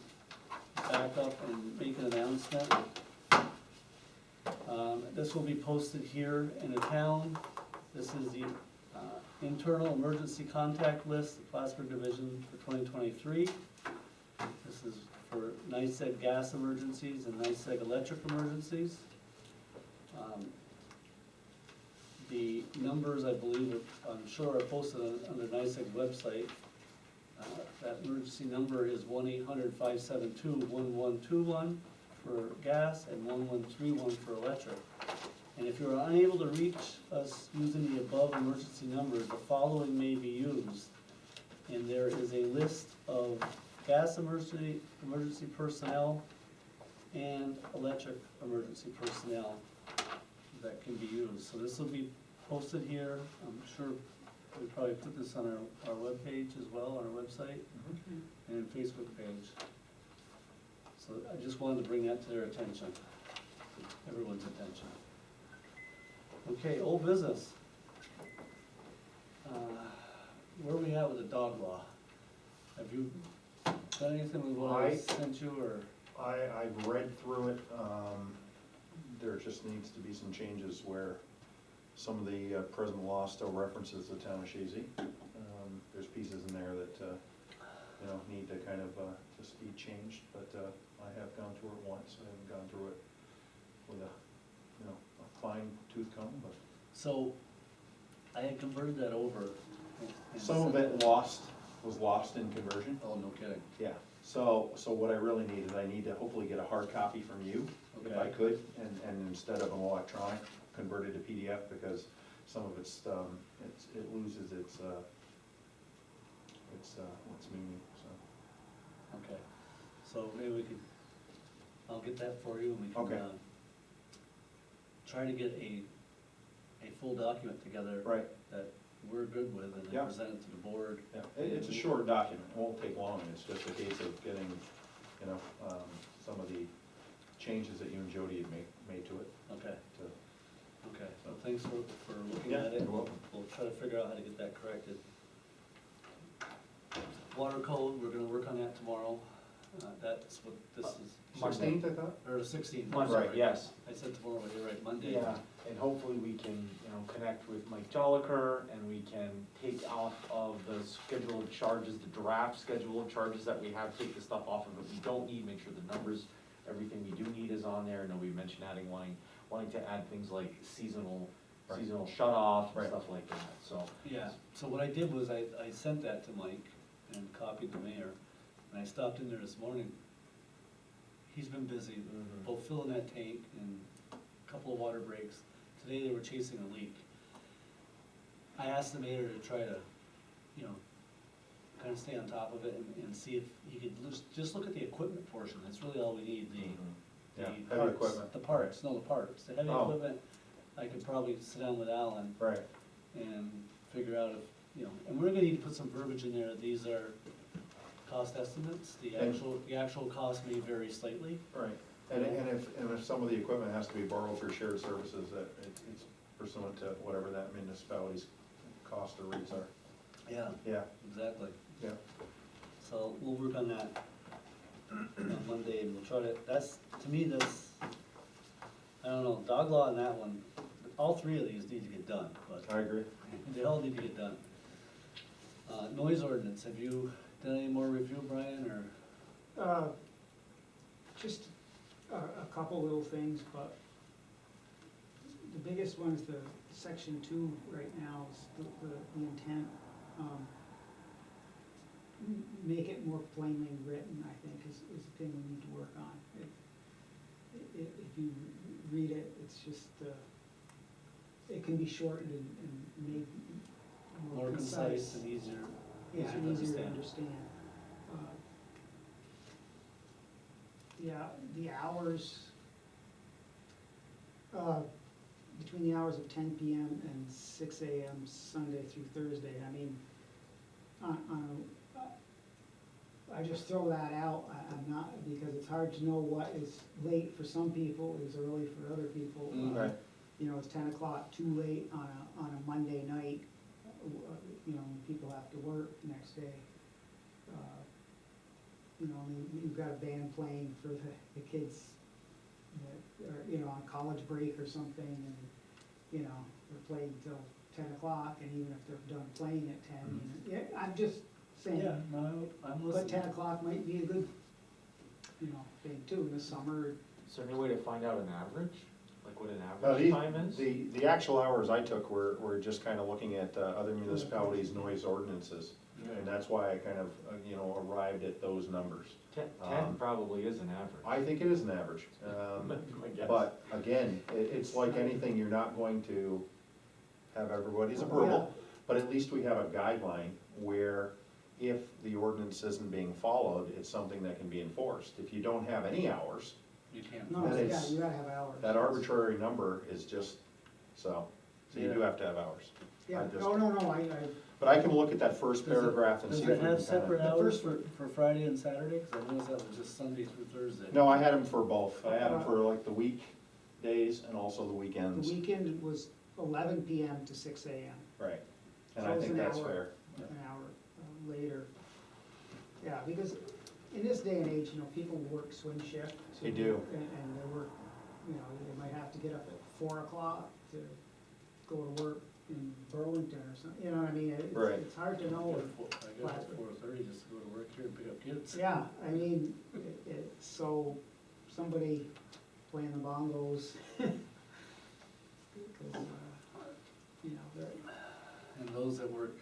back up and make an announcement. This will be posted here in the town. This is the internal emergency contact list, the Plattsburgh Division for 2023. This is for NYSEG gas emergencies and NYSEG electric emergencies. The numbers, I believe, I'm sure are posted on the NYSEG website. That emergency number is 1-800-572-1121 for gas and 1131 for electric. And if you're unable to reach us using the above emergency numbers, the following may be used. And there is a list of gas emergency personnel and electric emergency personnel that can be used. So this will be posted here. I'm sure we probably put this on our webpage as well, on our website and Facebook page. So I just wanted to bring that to their attention, everyone's attention. Okay, old business. Where are we at with the dog law? Have you done anything with what I sent you, or? I've read through it. There just needs to be some changes where some of the present law still references the town of Shazy. There's pieces in there that, need to kind of just be changed, but I have gone through it once. I haven't gone through it with a fine tooth comb, but. So, I had converted that over. Some of it was lost in conversion. Oh, no kidding. Yeah, so what I really need is I need to hopefully get a hard copy from you, if I Okay. could, and instead of an electronic, convert it to PDF, because some of it loses its meaning, so. Okay, so maybe I'll get that for you, and we can, Okay. try to get a full document together. Right. That we're good with, and Yeah. then present it to the board. Yeah, it's a short document, it won't take long, it's just a case of getting, some of the changes that you and Jody had made to it. Okay, to- okay, so thanks for looking Yeah, at it. you're welcome. We'll try to figure out how to get that corrected. Water code, we're gonna work on that tomorrow. That's what this is. 16th, I thought? Or 16th. Monday, sorry. yes. I said tomorrow, but you're right, Monday. Yeah, and hopefully we can, connect with Mike Joliker, and we can take off of the schedule of charges, the draft schedule of charges that we have, take the stuff off of it we don't need, make sure the numbers, everything we do need is on there. I know we mentioned wanting to add things like seasonal shut off and Right. stuff like that, so. Yeah, so what I did was I sent that to Mike and copied the mayor, and I stopped in there this morning. He's been busy, both filling that tank and a couple of water breaks. Today they were chasing a leak. I asked the mayor to try to, kind of stay on top of it and see if he could just look at the equipment portion, that's really all we need, the Yeah, parts. heavy equipment. The parts, the heavy Oh. equipment, I could probably sit down with Alan Right. and figure out if, and we're gonna need to put some verbiage in there, these are cost estimates, the actual cost may vary slightly. Right, and if some of the equipment has to be borrowed for shared services, that it's pursuant to whatever that municipality's cost or rates are. Yeah, Yeah, exactly. yeah. So we'll work on that on Monday, and we'll try to, to me, I don't know, dog law and that one, all three of these need to get done, but I agree. they all need to get done. Noise ordinance, have you done any more review, Brian, or? Just a couple little things, but the biggest one is the section 2 right now is the intent. Make it more plainly written, I think, is the thing we need to work on. If you read it, it's just, it can be shortened and made More concise and easier, Yeah, easier to and easier to understand. understand. Yeah, the hours, between the hours of 10 PM and 6 AM Sunday through Thursday, I mean, I just throw that out, I'm not, because it's hard to know what is late for some people, is early for other people. Right. You know, it's 10 o'clock too late on a Monday night, you know, when people have to work the next day. You know, I mean, you've got a band playing for the kids that are, you know, on college break or something, and, you know, they're playing till 10 o'clock, and even if they're done playing at 10, you know, yeah, I'm just saying. Yeah, no, I'm But listening. 10 o'clock might be a good, you know, thing too, in the summer. Is there any way to find out an average, like what an No, average time is? the actual hours I took were just kind of looking at other municipalities' noise ordinances. And that's why I kind of, you know, arrived at those numbers. Ten probably is an average. I think it is an average. I guess. But again, it's like anything, you're not going to have everybody's approval, but at least we have a guideline where if the ordinance isn't being followed, it's something that can be enforced. If you don't have any hours, You can't. No, And yeah, it's- you gotta have hours. that arbitrary number is just, so you do have to have hours. Yeah, I just- no, But I can look at that first paragraph and see Does if it we have can separate kinda. hours for Friday and Saturday? Cause I noticed that was just Sunday through Thursday. No, I had them for both. I had them for like the weekdays and also the the weekends. weekend was 11 PM to 6 AM, Right. And So I it's think an that's hour. fair. an hour later. Yeah, because in this day and age, you know, people work swing shift. so- They do. And they work, you know, they might have to get up at 4 o'clock to go to work in Burlington or something, you know what I mean? Right. It's hard to I know. got up at 4:30 just to go to work here and pick up kids. Yeah, I mean, so somebody playing the bongos, because, you know, they're, And those that work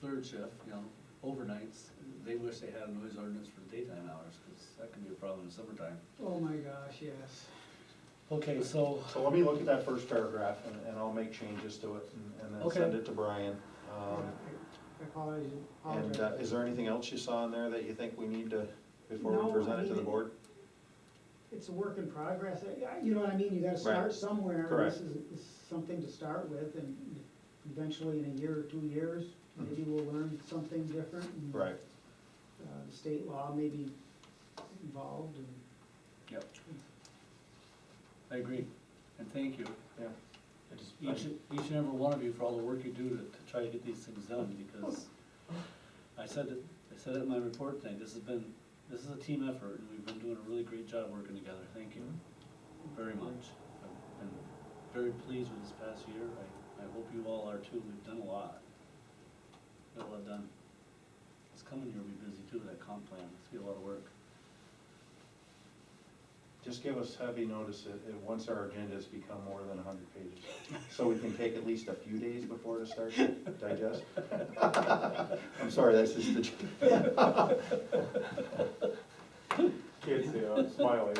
third shift, you know, overnights, they wish they had a noise ordinance for daytime hours, cause that can be a problem in the summertime. oh my gosh, yes. Okay, so, So let me look at that first paragraph and I'll make changes to it and then Okay. send it to Brian. I apologize. And is there anything else you saw in there that you think we need to, before No, we present I it to the mean, board? It's a work in progress, you know what I mean, you gotta start Right. somewhere. Correct. This is something to start with, and eventually in a year or 2 years, maybe we'll learn something different. And, Right. the state law may be involved, and yep, I agree, and thank you, Yeah. each and every one of you for all the work you do to try to get these things done, because I said it in my report tonight, this is a team effort, and we've been doing a really great job working together, thank you very much. I've been very pleased with this past year, I hope you all are too, we've done a lot. Got a lot done. This coming year will be busy too, that comp plan, it's gonna be a lot of work. Just give us heavy notice once our agendas become more than 100 pages, so we can take at least a few days before to start to digest. I'm sorry, that's just the. Kids, they are smiling.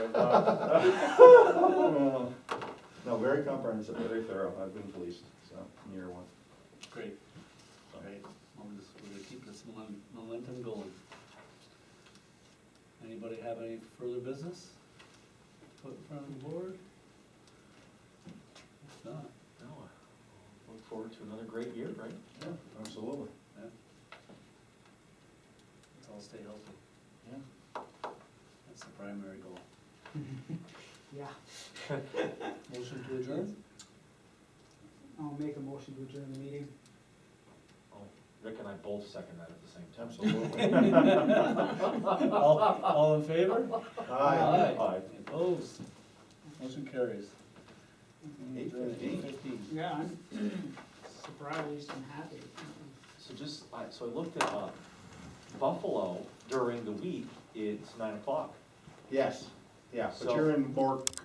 No, very comprehensive, very thorough, I've been pleased, so, in year one. Great, great, we're gonna keep this momentum going. Anybody have any further business put in front of the board? If not, No, look forward to another great year, right? Yeah, absolutely. yeah. Let's all stay healthy, Yeah. that's the primary goal. yeah, Motion to adjourn? I'll make a motion to adjourn the meeting. Oh, Rick and I both second that at the same time. Absolutely. All in favor? Aye. Opposed? Motion carries. 8:15. Yeah, I'm surprised and happy. So so I looked it up. Buffalo during the week, it's 9 o'clock. Yes, yeah, but So- you're in more